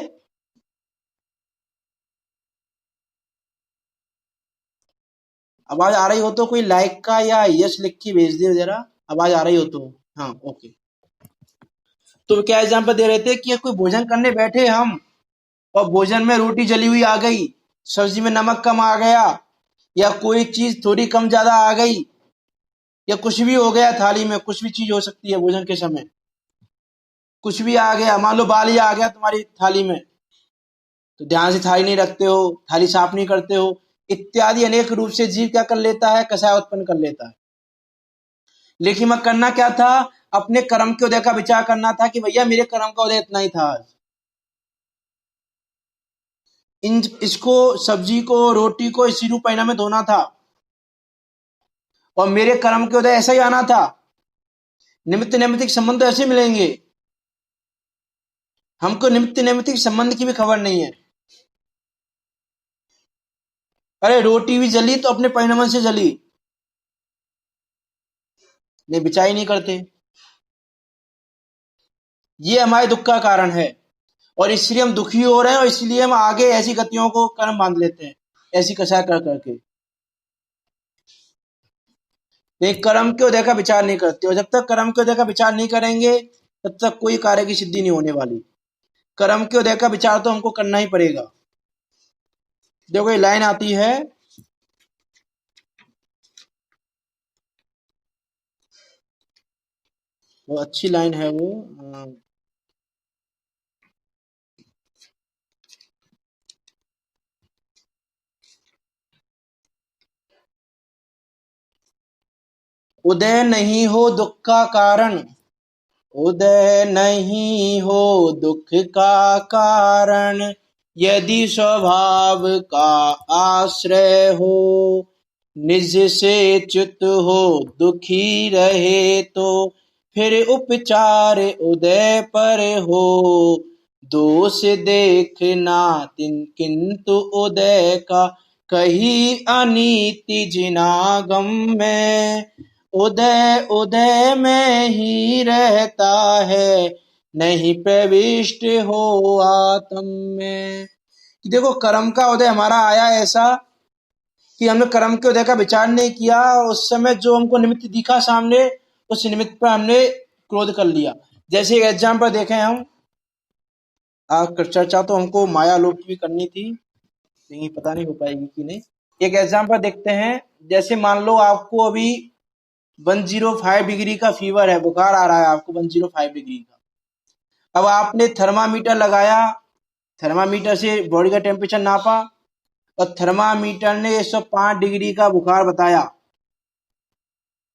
आवाज आ रही हो तो कोई लाइक का या यस लिख के भेज दे जरा, आवाज आ रही हो तो। हाँ ओके। तो क्या एग्जाम्पल दे रहे थे कि कोई भोजन करने बैठे हम, और भोजन में रोटी जली हुई आ गई, सब्जी में नमक कम आ गया, या कोई चीज थोड़ी कम ज्यादा आ गई, या कुछ भी हो गया थाली में, कुछ भी चीज हो सकती है भोजन के समय, कुछ भी आ गया। मान लो बाल ही आ गया तुम्हारी थाली में, तो ध्यान से थाली नहीं रखते हो, थाली साफ नहीं करते हो, इत्यादि अनेक रूप से जीव क्या कर लेता है, कसाय उत्पन्न कर लेता है। लेकिन मैं करना क्या था, अपने कर्म के उदय का विचार करना था कि भैया मेरे कर्म का उदय इतना ही था आज। इसको सब्जी को रोटी को इसी रूप परिणामित होना था, और मेरे कर्म के उदय ऐसा ही आना था। निमित्त नैमित्तिक संबंध तो ऐसे मिलेंगे, हमको निमित्त नैमित्तिक संबंध की भी खबर नहीं है। अरे रोटी भी जली तो अपने परिणाम से जली, नहीं विचार ही नहीं करते। ये हमारे दुख का कारण है, और इसलिए हम दुखी हो रहे हैं, और इसलिए हम आगे ऐसी गतियों को कर्म बांध लेते हैं, ऐसी कसाय कर करके। लेकिन कर्म के उदय का विचार नहीं करते, और जब तक कर्म के उदय का विचार नहीं करेंगे तब तक कोई कार्य की सिद्धि नहीं होने वाली। कर्म के उदय का विचार तो हमको करना ही पड़ेगा। देखो ये लाइन आती है, वो अच्छी लाइन है वो। उदय नहीं हो दुख का कारण, उदय नहीं हो दुख का कारण, यदि स्वभाव का आश्रय हो, निज से च्युत हो दुखी रहे तो फिर उपचार उदय पर हो। दोष देखना किंतु उदय का कही अनीति जिनागम में। उदय उदय में ही रहता है नहीं प्रविष्ट हो आत्म में। देखो कर्म का उदय हमारा आया ऐसा कि हमने कर्म के उदय का विचार नहीं किया, उस समय जो हमको निमित्त दिखा सामने उस निमित्त पर हमने क्रोध कर लिया। जैसे एक एग्जाम्पल देखें हम, चर्चा तो हमको माया लोक की भी करनी थी लेकिन पता नहीं हो पाएगी कि नहीं। एक एग्जाम्पल देखते हैं, जैसे मान लो आपको अभी 105 डिग्री का फीवर है, बुखार आ रहा है आपको 105 डिग्री का। अब आपने थर्मामीटर लगाया, थर्मामीटर से बॉडी का टेम्परेचर नापा और थर्मामीटर ने 105 डिग्री का बुखार बताया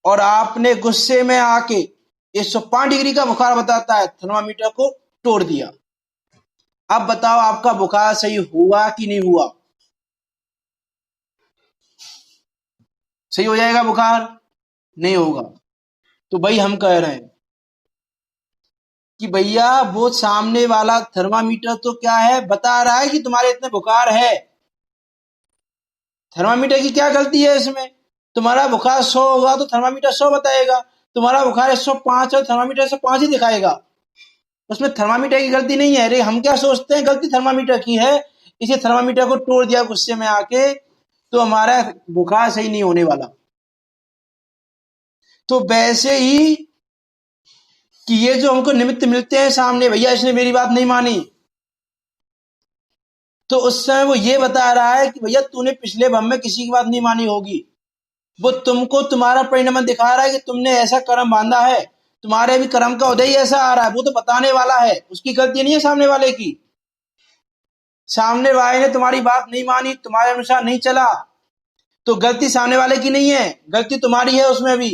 और आपने गुस्से में आके 105 डिग्री का बुखार बताता है थर्मामीटर को तोड़ दिया। अब बताओ आपका बुखार सही हुआ कि नहीं हुआ? सही हो जाएगा बुखार? नहीं होगा। तो भाई हम कह रहे हैं कि भैया वो सामने वाला थर्मामीटर तो क्या है, बता रहा है कि तुम्हारे इतने बुखार है। थर्मामीटर की क्या गलती है इसमें? तुम्हारा बुखार 100 होगा तो थर्मामीटर 100 बताएगा, तुम्हारा बुखार 105 है थर्मामीटर 105 ही दिखाएगा। उसमें थर्मामीटर की गलती नहीं है। अरे हम क्या सोचते हैं गलती थर्मामीटर की है, इसे थर्मामीटर को तोड़ दिया गुस्से में आके तो हमारा बुखार सही नहीं होने वाला। तो वैसे ही कि ये जो हमको निमित्त मिलते हैं सामने, भैया इसने मेरी बात नहीं मानी, तो उस समय वो ये बता रहा है कि भैया तूने पिछले भव में किसी की बात नहीं मानी होगी। वो तुमको तुम्हारा परिणाम दिखा रहा है कि तुमने ऐसा कर्म बांधा है, तुम्हारे भी कर्म का उदय ही ऐसा आ रहा है। वो तो बताने वाला है, उसकी गलती नहीं है सामने वाले की। सामने वाले ने तुम्हारी बात नहीं मानी, तुम्हारे अनुसार नहीं चला, तो गलती सामने वाले की नहीं है, गलती तुम्हारी है उसमें भी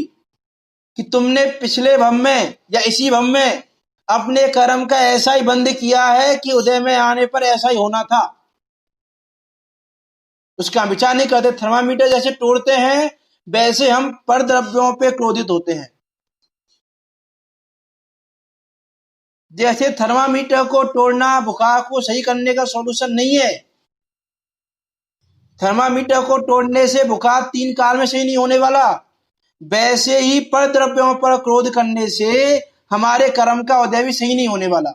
कि तुमने पिछले भव में या इसी भव में अपने कर्म का ऐसा ही बंद किया है कि उदय में आने पर ऐसा ही होना था। उसका विचार नहीं करते। थर्मामीटर जैसे तोड़ते हैं वैसे हम पर द्रव्यों पे क्रोधित होते हैं। जैसे थर्मामीटर को तोड़ना बुखार को सही करने का सॉल्यूशन नहीं है। थर्मामीटर को तोड़ने से बुखार 3 काल में सही नहीं होने वाला। वैसे ही पर द्रव्यों पर क्रोध करने से हमारे कर्म का उदय भी सही नहीं होने वाला।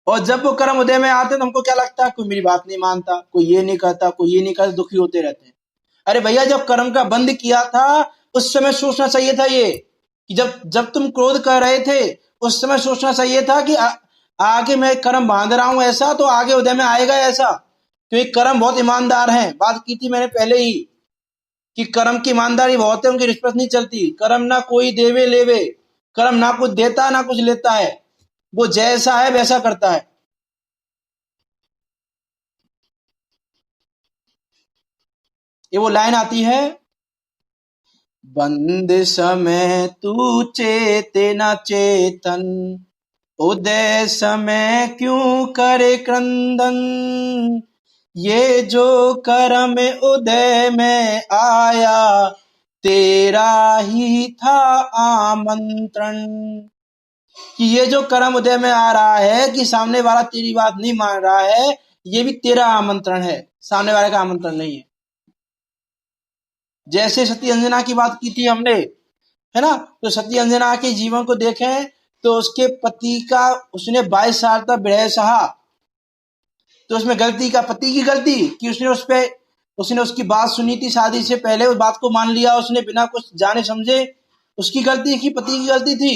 और जब वो कर्म उदय में आते हैं तो हमको क्या लगता है, कोई मेरी बात नहीं मानता, कोई ये नहीं करता, कोई ये नहीं करता, दुखी होते रहते हैं। अरे भैया जब कर्म का बंद किया था उस समय सोचना चाहिए था ये कि जब जब तुम क्रोध कर रहे थे उस समय सोचना चाहिए था कि आगे मैं कर्म बांध रहा हूं ऐसा तो आगे उदय में आएगा ऐसा। क्योंकि कर्म बहुत ईमानदार हैं, बात की थी मैंने पहले ही कि कर्म की ईमानदारी बहुत है, उनकी रिश्वत नहीं चलती। कर्म ना कोई देवे लेवे, कर्म ना कुछ देता ना कुछ लेता है, वो जैसा है वैसा करता है। ये वो लाइन आती है, बंद समय तू चेते न चेतन, उदय समय क्यों करे क्रंदन। ये जो कर्म उदय में आया तेरा ही था आमंत्रण। कि ये जो कर्म उदय में आ रहा है कि सामने वाला तेरी बात नहीं मान रहा है, ये भी तेरा आमंत्रण है, सामने वाले का आमंत्रण नहीं है। जैसे सती अंजना की बात की थी हमने, है ना, तो सती अंजना के जीवन को देखें तो उसके पति का उसने 22 साल तक विरह सहा। तो उसमें गलती का पति की गलती कि उसने उसकी बात सुनी थी, शादी से पहले उस बात को मान लिया उसने बिना कुछ जाने समझे। उसकी गलती की पति की गलती थी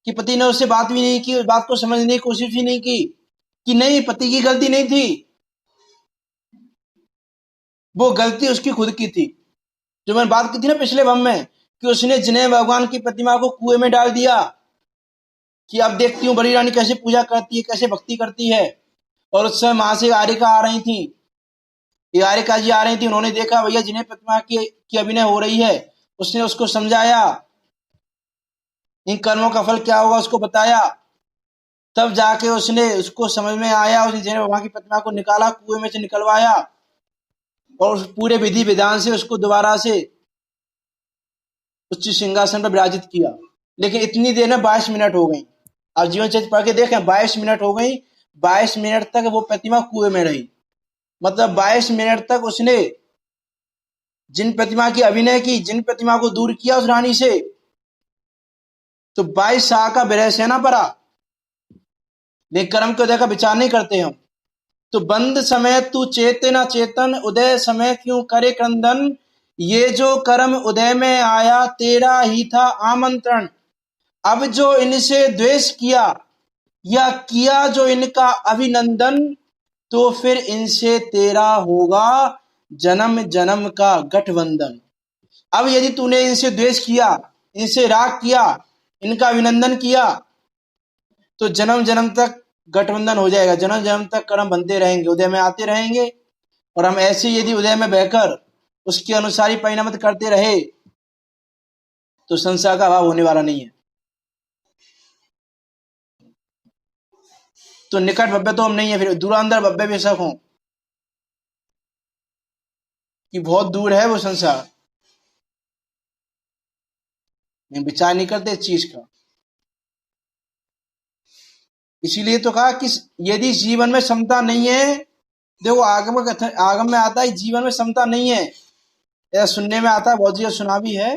कि पति ने उससे बात भी नहीं की, उस बात को समझने की कोशिश भी नहीं की कि नहीं पति की गलती नहीं थी, वो गलती उसकी खुद की थी। जो मैंने बात की थी ना पिछले भव में कि उसने जिन्हें भगवान की प्रतिमा को कुएं में डाल दिया कि अब देखती हूँ बड़ी रानी कैसे पूजा करती है, कैसे भक्ति करती है। और उस समय वहां से आरिका आ रही थी, ये आरिका जी आ रही थी, उन्होंने देखा भैया जिन्हें प्रतिमा की अभिनय हो रही है, उसने उसको समझाया इन कर्मों का फल क्या होगा, उसको बताया। तब जाके उसने उसको समझ में आया, उसी जैन भगवान की प्रतिमा को निकाला, कुएं में से निकलवाया और उस पूरे विधि विधान से उसको दोबारा से उच्च सिंहासन पर विराजित किया। लेकिन इतनी देर में 22 मिनट हो गई। आप जीवन चरित्र पढ़ के देखें, 22 मिनट हो गई। 22 मिनट तक वो प्रतिमा कुएं में रही। मतलब 22 मिनट तक उसने जिन प्रतिमा की अभिनय की, जिन प्रतिमा को दूर किया उस रानी से, तो 22 साल का विरह सहना पड़ा। लेकिन कर्म को देखा विचार नहीं करते हम। तो बंद समय तू चेत न चेतन, उदय समय क्यों करे क्रंदन। ये जो कर्म उदय में आया, तेरा ही था आमंत्रण। अब जो इनसे द्वेष किया, या किया जो इनका अभिनंदन, तो फिर इनसे तेरा होगा जन्म जन्म का गठबंधन। अब यदि तूने इनसे द्वेष किया, इनसे राग किया, इनका अभिनंदन किया, तो जन्म जन्म तक गठबंधन हो जाएगा। जन्म जन्म तक कर्म बनते रहेंगे, उदय में आते रहेंगे। और हम ऐसे यदि उदय में बहकर उसके अनुसार ही परिणमित करते रहे, तो संसार का अभाव होने वाला नहीं है। तो निकट भव्य तो हम नहीं है, फिर दूरांतर भव्य भी शक हो कि बहुत दूर है वो संसार। नहीं, विचार नहीं करते इस चीज का। इसीलिए तो कहा कि यदि जीवन में समता नहीं है, देखो आगम का कथन, आगम में आता है जीवन में समता नहीं है, ऐसा सुनने में आता है, बहुत जगह सुना भी है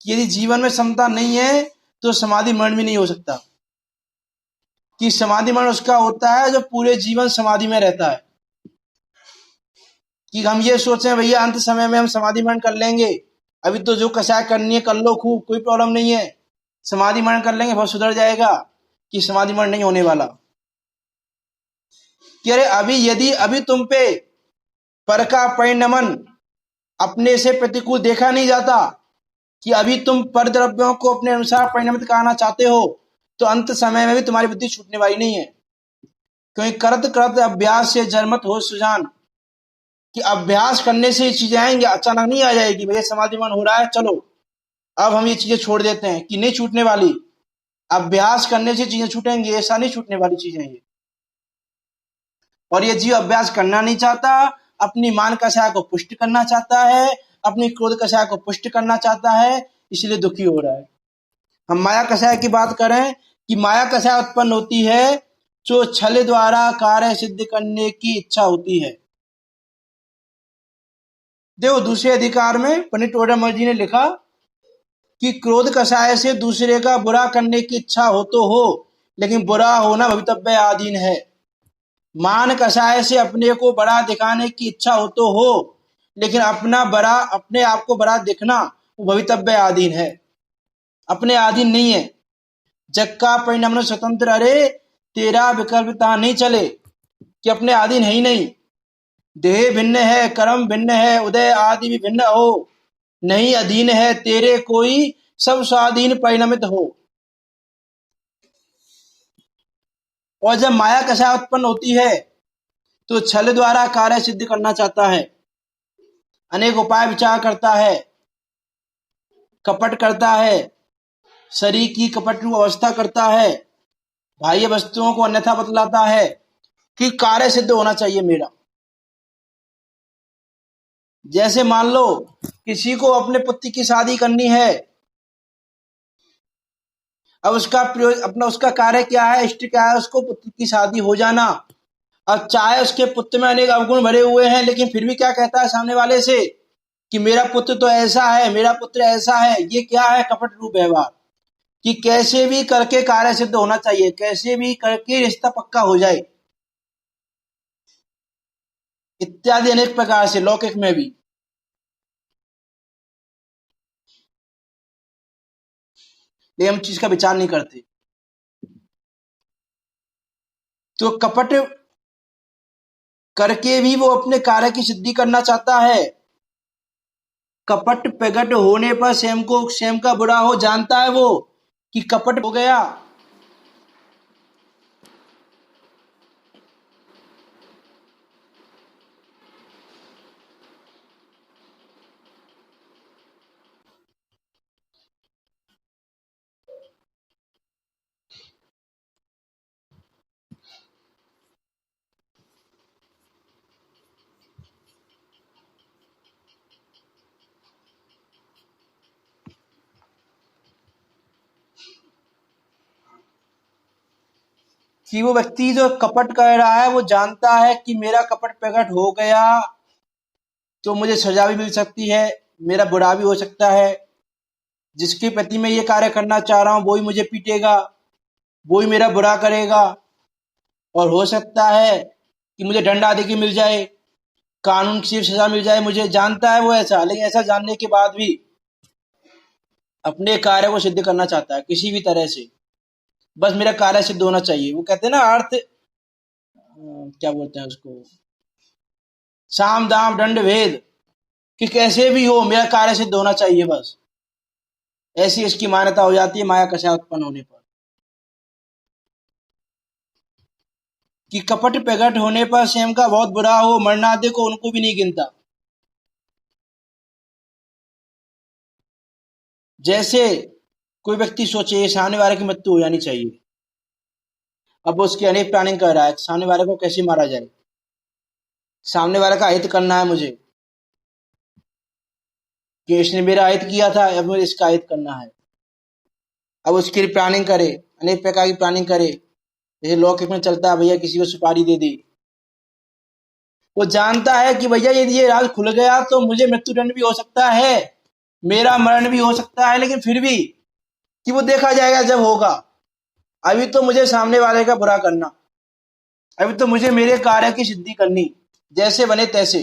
कि यदि जीवन में समता नहीं है तो समाधि मरण भी नहीं हो सकता। कि समाधि मरण उसका होता है जो पूरे जीवन समाधि में रहता है। कि हम ये सोचें भैया अंत समय में हम समाधि मरण कर लेंगे, अभी तो जो कसाय करनी है कर लो खूब, कोई प्रॉब्लम नहीं है, समाधि मरण कर लेंगे बहुत सुधर जाएगा। कि समाधि मरण नहीं होने वाला। कि अरे अभी यदि अभी तुम पे पर का परिणमन अपने से प्रतिकूल देखा नहीं जाता, कि अभी तुम पर द्रव्यों को अपने अनुसार परिणमित कराना चाहते हो, तो अंत समय में भी तुम्हारी बुद्धि छूटने वाली नहीं है। क्योंकि करत करत अभ्यास से जन्मत हो सुजान। कि अभ्यास करने से ये चीजें आएंगी, अचानक नहीं आ जाएगी भैया समाधि मन हो रहा है चलो अब हम ये चीजें छोड़ देते हैं, कि नहीं छूटने वाली। अभ्यास करने से चीजें छूटेंगी, ऐसा नहीं छूटने वाली चीजें ये। और ये जीव अभ्यास करना नहीं चाहता, अपनी मान कषाय को पुष्ट करना चाहता है, अपनी क्रोध कषाय को पुष्ट करना चाहता है, इसलिए दुखी हो रहा है। हम माया कषाय की बात करें कि माया कषाय उत्पन्न होती है जो छल द्वारा कार्य सिद्ध करने की इच्छा होती है। देखो दूसरे अधिकार में पंडित टोडरमल जी ने लिखा कि क्रोध कषाय से दूसरे का बुरा करने की इच्छा हो तो हो, लेकिन बुरा होना भवितव्य आधीन है। मान कषाय से अपने को बड़ा दिखाने की इच्छा हो तो हो, लेकिन अपना बड़ा अपने आप को बड़ा दिखना वो भवितव्य आधीन है, अपने अधीन नहीं है। जग का परिणाम स्वतंत्र, अरे तेरा विकल्पता नहीं चले, कि अपने अधीन है ही नहीं। देह भिन्न है, कर्म भिन्न है, उदय आदि भी भिन्न हो, नहीं अधीन है तेरे कोई, सब स्वाधीन परिणमित हो। और जब माया कषाय उत्पन्न होती है तो छल द्वारा कार्य सिद्ध करना चाहता है, अनेक उपाय विचार करता है, कपट करता है, शरीर की कपट रूप अवस्था करता है, बाह्य वस्तुओं को अन्यथा बतलाता है कि कार्य सिद्ध होना चाहिए मेरा। जैसे मान लो किसी को अपने पुत्र की शादी करनी है, अब उसका प्रयोग अपना उसका कार्य क्या है, इष्ट क्या है, उसको पुत्र की शादी हो जाना। अब चाहे उसके पुत्र में अनेक अवगुण भरे हुए हैं, लेकिन फिर भी क्या कहता है सामने वाले से कि मेरा पुत्र तो ऐसा है, मेरा पुत्र ऐसा है। ये क्या है, कपट रूप व्यवहार। कि कैसे भी करके कार्य सिद्ध होना चाहिए, कैसे भी करके रिश्ता पक्का हो जाए, इत्यादि अनेक प्रकार से लौकिक में भी। लेकिन हम चीज का विचार नहीं करते। तो कपट करके भी वो अपने कार्य की सिद्धि करना चाहता है। कपट प्रकट होने पर स्वयं का बुरा हो जानता है वो कि कपट हो गया। कि वो व्यक्ति जो कपट कर रहा है वो जानता है कि मेरा कपट प्रकट हो गया तो मुझे सजा भी मिल सकती है, मेरा बुरा भी हो सकता है। जिसके प्रति मैं ये कार्य करना चाह रहा हूँ वो ही मुझे पीटेगा, वो ही मेरा बुरा करेगा, और हो सकता है कि मुझे दंड आदि की मिल जाए, कानून की सजा मिल जाए। मुझे जानता है वो ऐसा, लेकिन ऐसा जानने के बाद भी अपने कार्य को सिद्ध करना चाहता है किसी भी तरह से। बस मेरा कार्य सिद्ध होना चाहिए। वो कहते हैं ना अर्थ, क्या बोलते हैं उसको, साम दाम दंड भेद, कि कैसे भी हो मेरा कार्य सिद्ध होना चाहिए बस। ऐसी इसकी मान्यता हो जाती है माया कषाय उत्पन्न होने पर। कि कपट प्रकट होने पर स्वयं का बहुत बुरा हो, मरणादि को उनको भी नहीं गिनता। जैसे कोई व्यक्ति सोचे सामने वाले की मृत्यु हो जानी चाहिए, अब वो उसकी अनेक प्लानिंग कर रहा है सामने वाले को कैसे मारा जाए, सामने वाले का हित करना है मुझे, कि इसने मेरा हित किया था अब मुझे इसका हित करना है। अब उसकी प्लानिंग करे, अनेक प्रकार की प्लानिंग करे। जैसे लौकिक में चलता है, भैया किसी को सुपारी दे दी। वो जानता है कि भैया यदि ये राज खुल गया तो मुझे मृत्युदंड भी हो सकता है, मेरा मरण भी हो सकता है, लेकिन फिर भी कि वो देखा जाएगा जब होगा। अभी तो मुझे सामने वाले का बुरा करना, अभी तो मुझे मेरे कार्य की सिद्धि करनी, जैसे बने तैसे।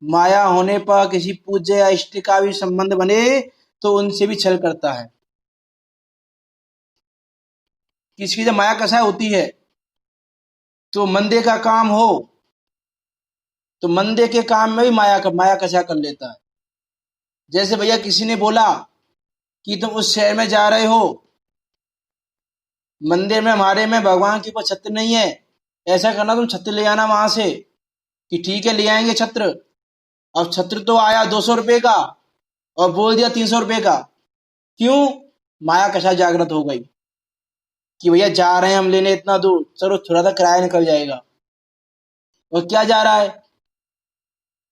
माया होने पर किसी पूज्य या इष्ट का भी संबंध बने तो उनसे भी छल करता है। किसी की जब माया कषाय होती है तो मंदे का काम हो तो मंदे के काम में भी माया कषाय कर लेता है। जैसे भैया किसी ने बोला कि तुम उस शहर में जा रहे हो, मंदिर में हमारे में भगवान के ऊपर छत्र नहीं है, ऐसा करना तुम छत्र ले आना वहां से। कि ठीक है ले आएंगे छत्र। अब छत्र तो आया 200 रुपए का और बोल दिया 300 रुपए का। क्यों? माया कषाय जागृत हो गई कि भैया जा रहे हैं हम लेने इतना दूर, चलो थोड़ा सा किराया निकल जाएगा। और क्या जा रहा है,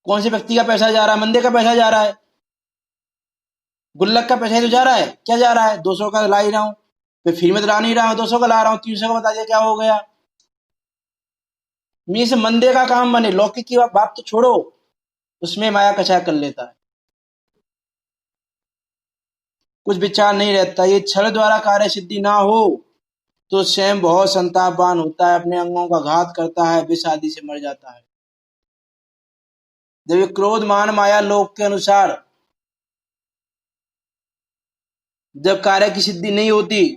कौन से व्यक्ति का पैसा जा रहा है? मंदिर का पैसा जा रहा है, गुल्लक का पैसा ही तो जा रहा है। क्या जा रहा है? 200 का ला ही रहा हूं, फिर फ्री में तो ला नहीं रहा हूं, 200 का ला रहा हूं, 300 का बता दिया क्या हो गया। मीन से मंदिर का काम बने, लौकिक की बात तो छोड़ो, उसमें माया कषाय कर लेता है। कुछ विचार नहीं रहता। ये छल द्वारा कार्य सिद्धि ना हो तो स्वयं बहुत संतापवान होता है, अपने अंगों का घात करता है, विष आदि से मर जाता है। जब ये क्रोध मान माया लोक के अनुसार जब कार्य की सिद्धि नहीं होती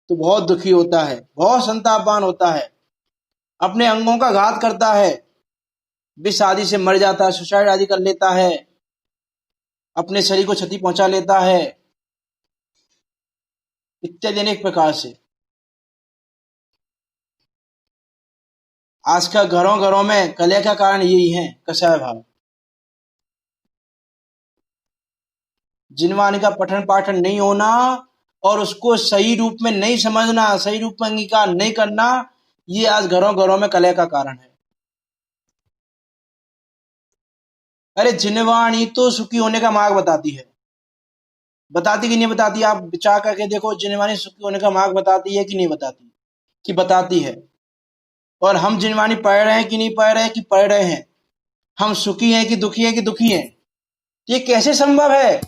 तो बहुत दुखी होता है, बहुत संतापवान होता है, अपने अंगों का घात करता है, विष आदि से मर जाता है, सुसाइड आदि कर लेता है, अपने शरीर को क्षति पहुंचा लेता है, इत्यादि अनेक प्रकार से। आज का घरों घरों में कलह का कारण यही है, कषाय भाव। जिनवाणी का पठन पाठन नहीं होना और उसको सही रूप में नहीं समझना, सही रूप में अंगीकार नहीं करना, ये आज घरों घरों में कलह का कारण है। अरे जिनवाणी तो सुखी होने का मार्ग बताती है, बताती कि नहीं बताती? आप विचार करके देखो, जिनवाणी सुखी होने का मार्ग बताती है कि नहीं बताती? कि बताती है। और हम जिनवाणी पढ़ रहे हैं कि नहीं पढ़ रहे हैं? कि पढ़ रहे हैं। हम सुखी हैं कि दुखी हैं? कि दुखी हैं। ये कैसे संभव है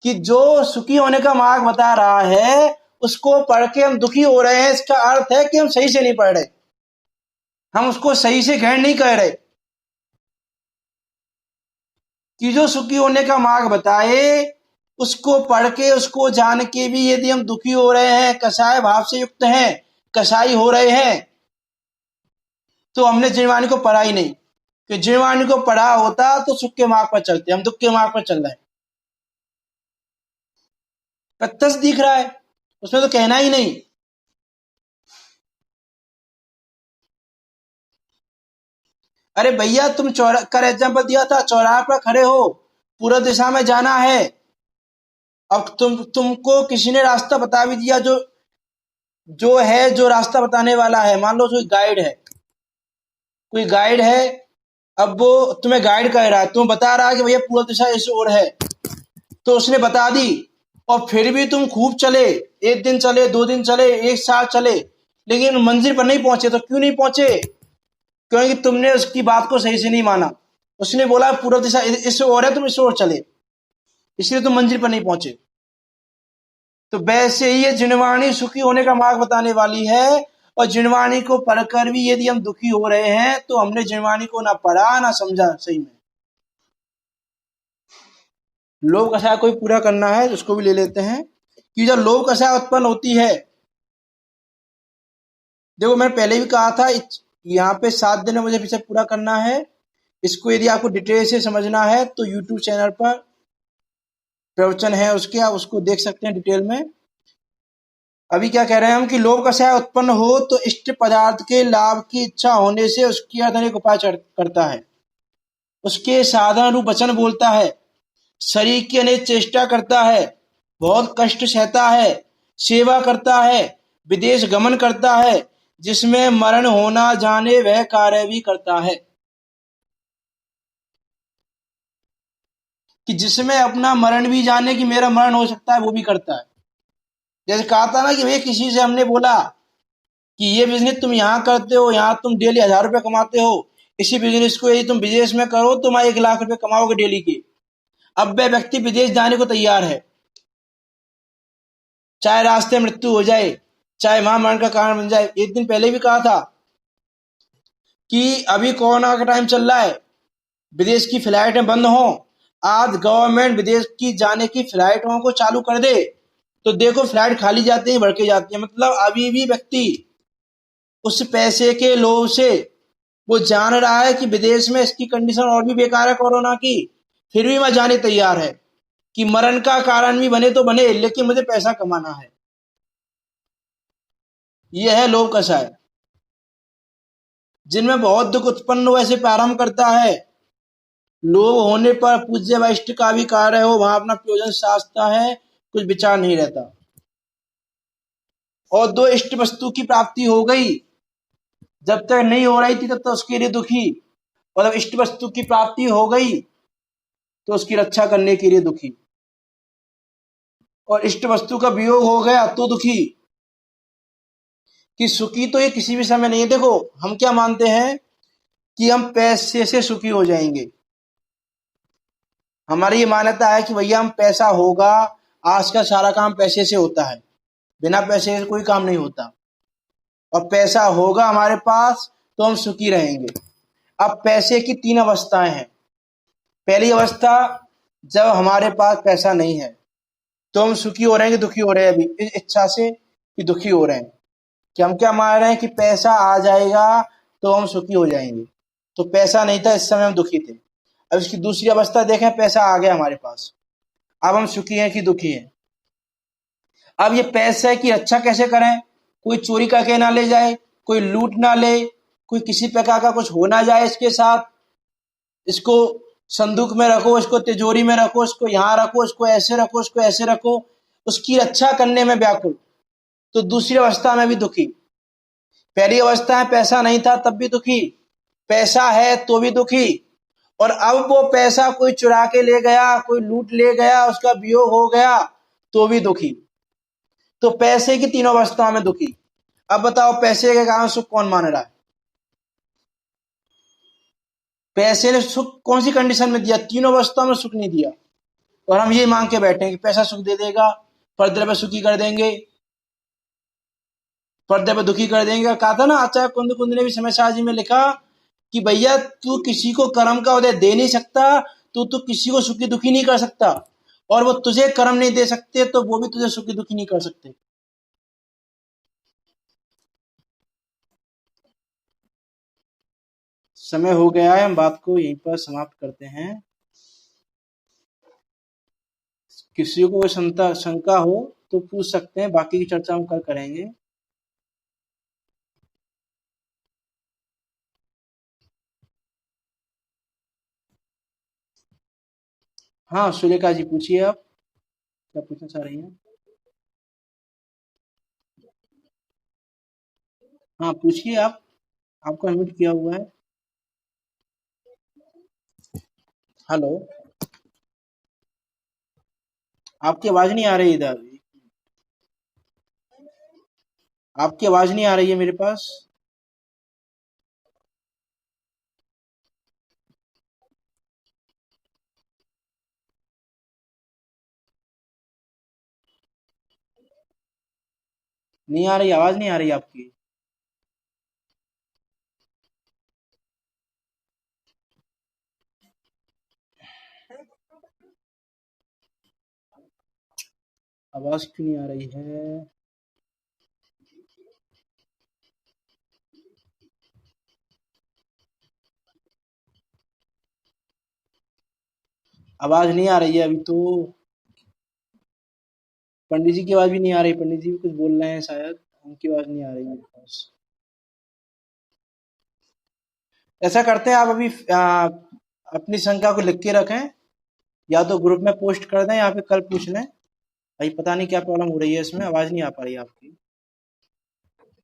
कि जो सुखी होने का मार्ग बता रहा है उसको पढ़ के हम दुखी हो रहे हैं? इसका अर्थ है कि हम सही से नहीं पढ़ रहे, हम उसको सही से ग्रहण नहीं कर रहे। कि जो सुखी होने का मार्ग बताए उसको पढ़ के, उसको जान के भी यदि हम दुखी हो रहे हैं, कषाय भाव से युक्त हैं, कषाई हो रहे हैं, तो हमने जिनवाणी को पढ़ा ही नहीं। कि जिनवाणी को पढ़ा होता तो सुख के मार्ग पर चलते, हम दुख के मार्ग पर चल रहे हैं। प्रत्यक्ष दिख रहा है, उसमें तो कहना ही नहीं। अरे भैया तुम चौरा का एग्जाम्पल दिया था, चौराहे पर खड़े हो, पूर्व दिशा में जाना है। अब तुमको किसी ने रास्ता बता भी दिया, जो जो है जो रास्ता बताने वाला है, मान लो कोई गाइड है, कोई गाइड है। अब वो तुम्हें गाइड कर रहा है, तुम बता रहा है कि भैया पूर्व दिशा इस ओर है, तो उसने बता दी और फिर भी तुम खूब चले, एक दिन चले, 2 दिन चले, एक साल चले, लेकिन मंजिल पर नहीं पहुंचे। तो क्यों नहीं पहुंचे? क्योंकि तुमने उसकी बात को सही से नहीं माना। उसने बोला पूर्व दिशा इससे और है, तुम इससे और चले, इसलिए तुम मंजिल पर नहीं पहुंचे। तो वैसे ही ये जिनवाणी सुखी होने का मार्ग बताने वाली है। और जिनवाणी को पढ़कर भी यदि हम दुखी हो रहे हैं तो हमने जिनवाणी को ना पढ़ा ना समझा सही में। लोभ कषाय कोई पूरा करना है तो उसको भी ले लेते हैं कि जब लोभ कषाय उत्पन्न होती है, देखो मैंने पहले भी कहा था, यहाँ पे 7 दिन में मुझे पीछे पूरा करना है। इसको यदि आपको डिटेल से समझना है तो यूट्यूब चैनल पर प्रवचन है उसके, आप उसको देख सकते हैं डिटेल में। अभी क्या कह रहे हैं हम कि लोभ कषाय उत्पन्न हो तो इष्ट पदार्थ के लाभ की इच्छा होने से उसकी अनेक उपाय करता है, उसके साधन रूप वचन बोलता है, शरीर की अनेक चेष्टा करता है, बहुत कष्ट सहता है, सेवा करता है, विदेश गमन करता है, जिसमें मरण होना जाने वह कार्य भी करता है। कि जिसमें अपना मरण भी जाने कि मेरा मरण हो सकता है वो भी करता है। जैसे कहा था ना कि भैया किसी से हमने बोला कि ये बिजनेस तुम यहाँ करते हो, यहाँ तुम डेली 1000 रुपये कमाते हो, इसी बिजनेस को यदि तुम विदेश में करो तुम 1 लाख रुपए कमाओगे डेली के। अब वह व्यक्ति विदेश जाने को तैयार है, चाहे रास्ते मृत्यु हो जाए, चाहे वहां मरण का कारण बन जाए। एक दिन पहले भी कहा था कि अभी कोरोना का टाइम चल रहा है, विदेश की फ्लाइटें बंद हो, आज गवर्नमेंट विदेश की जाने की फ्लाइटों को चालू कर दे तो देखो फ्लाइट खाली जाती है, बढ़ के जाती है। मतलब अभी भी व्यक्ति उस पैसे के लोभ से वो जान रहा है कि विदेश में इसकी कंडीशन और भी बेकार है कोरोना की, फिर भी मैं जाने तैयार है कि मरण का कारण भी बने तो बने लेकिन मुझे पैसा कमाना है। यह है लोभ कषाय, जिनमें बहुत दुख उत्पन्न हो ऐसे प्रारंभ करता है। लोभ होने पर पूज्य व इष्ट का भी कार्य हो वहां अपना प्रयोजन साधता है, कुछ विचार नहीं रहता। और दो इष्ट वस्तु की प्राप्ति हो गई, जब तक नहीं हो रही थी तब तक उसके लिए दुखी, और जब इष्ट वस्तु की प्राप्ति हो गई तो उसकी रक्षा करने के लिए दुखी, और इष्ट वस्तु का वियोग हो गया तो दुखी। कि सुखी तो ये किसी भी समय नहीं है। देखो हम क्या मानते हैं कि हम पैसे से सुखी हो जाएंगे। हमारी ये मान्यता है कि भैया हम पैसा होगा, आज का सारा काम पैसे से होता है, बिना पैसे से कोई काम नहीं होता, और पैसा होगा हमारे पास तो हम सुखी रहेंगे। अब पैसे की 3 अवस्थाएं हैं। पहली अवस्था, जब हमारे पास पैसा नहीं है तो हम सुखी हो रहे हैं कि दुखी हो रहे हैं? अभी इस इच्छा से कि दुखी हो रहे हैं, कि हम क्या मान रहे हैं कि पैसा आ जाएगा तो हम सुखी हो जाएंगे। तो पैसा नहीं था इस समय हम दुखी थे। अब इसकी दूसरी अवस्था देखें, पैसा आ गया हमारे पास, अब हम सुखी हैं कि दुखी हैं? अब ये पैसे की रक्षा कैसे करें? कोई चोरी करके ना ले जाए, कोई लूट ना ले, कोई किसी प्रकार का कुछ हो ना जाए इसके साथ। इसको संदूक में रखो, इसको तिजोरी में रखो, इसको यहाँ रखो, इसको ऐसे रखो, इसको ऐसे रखो, उसकी रक्षा करने में व्याकुल। तो दूसरी अवस्था में भी दुखी। पहली अवस्था है पैसा नहीं था तब भी दुखी, पैसा है तो भी दुखी, और अब वो पैसा कोई चुरा के ले गया, कोई लूट ले गया, उसका वियोग हो गया तो भी दुखी। तो पैसे की 3 अवस्थाओं में दुखी। अब बताओ पैसे के कारण सुख कौन मान रहा है? पैसे ने सुख कौन सी कंडीशन में दिया? 3 अवस्थाओं में सुख नहीं दिया। और हम ये मांग के बैठे हैं कि पैसा सुख दे देगा, पर्दे पे सुखी कर देंगे, पर्दे पे दुखी कर देंगे। कहा था ना आचार्य कुंद कुंद ने भी समय साजी में लिखा कि भैया तू किसी को कर्म का उदय दे नहीं सकता, तू किसी को सुखी दुखी नहीं कर सकता, और वो तुझे कर्म नहीं दे सकते तो वो भी तुझे सुखी दुखी नहीं कर सकते। समय हो गया है, हम बात को यहीं पर समाप्त करते हैं। किसी को कोई शंका हो तो पूछ सकते हैं, बाकी की चर्चा हम कल करेंगे। हाँ सुलेखा जी पूछिए, आप क्या पूछना चाह रही हैं? हाँ पूछिए आप, आपको अनम्यूट किया हुआ है। हेलो। आपकी आवाज नहीं आ रही इधर। आपकी आवाज नहीं आ रही है मेरे पास। नहीं आ रही, आवाज नहीं आ रही आपकी। आवाज क्यों नहीं आ रही है? आवाज नहीं आ रही है अभी तो। पंडित जी की आवाज भी नहीं आ रही, पंडित जी भी कुछ बोल रहे हैं शायद, उनकी आवाज नहीं आ रही मेरे पास। ऐसा करते हैं, आप अभी अपनी शंका को लिख के रखें, या तो ग्रुप में पोस्ट कर दें या फिर कल पूछ लें। भाई पता नहीं क्या प्रॉब्लम हो रही है, इसमें आवाज नहीं आ पा रही है आपकी।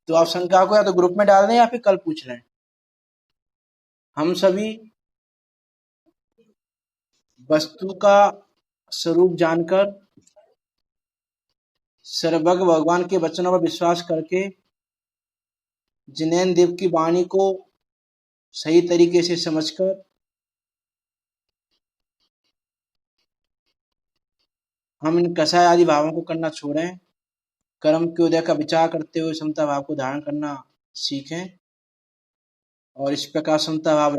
तो आप शंका को या तो ग्रुप में डाल दें या फिर कल पूछ लें। हम सभी वस्तु का स्वरूप जानकर, सर्वज्ञ भगवान के वचनों पर विश्वास करके, जिनेन्द्र देव की वाणी को सही तरीके से समझकर, हम इन कषाय आदि भावों को करना छोड़ें, कर्म के उदय का विचार करते हुए समता भाव को धारण करना सीखें, और इस प्रकार समता भाव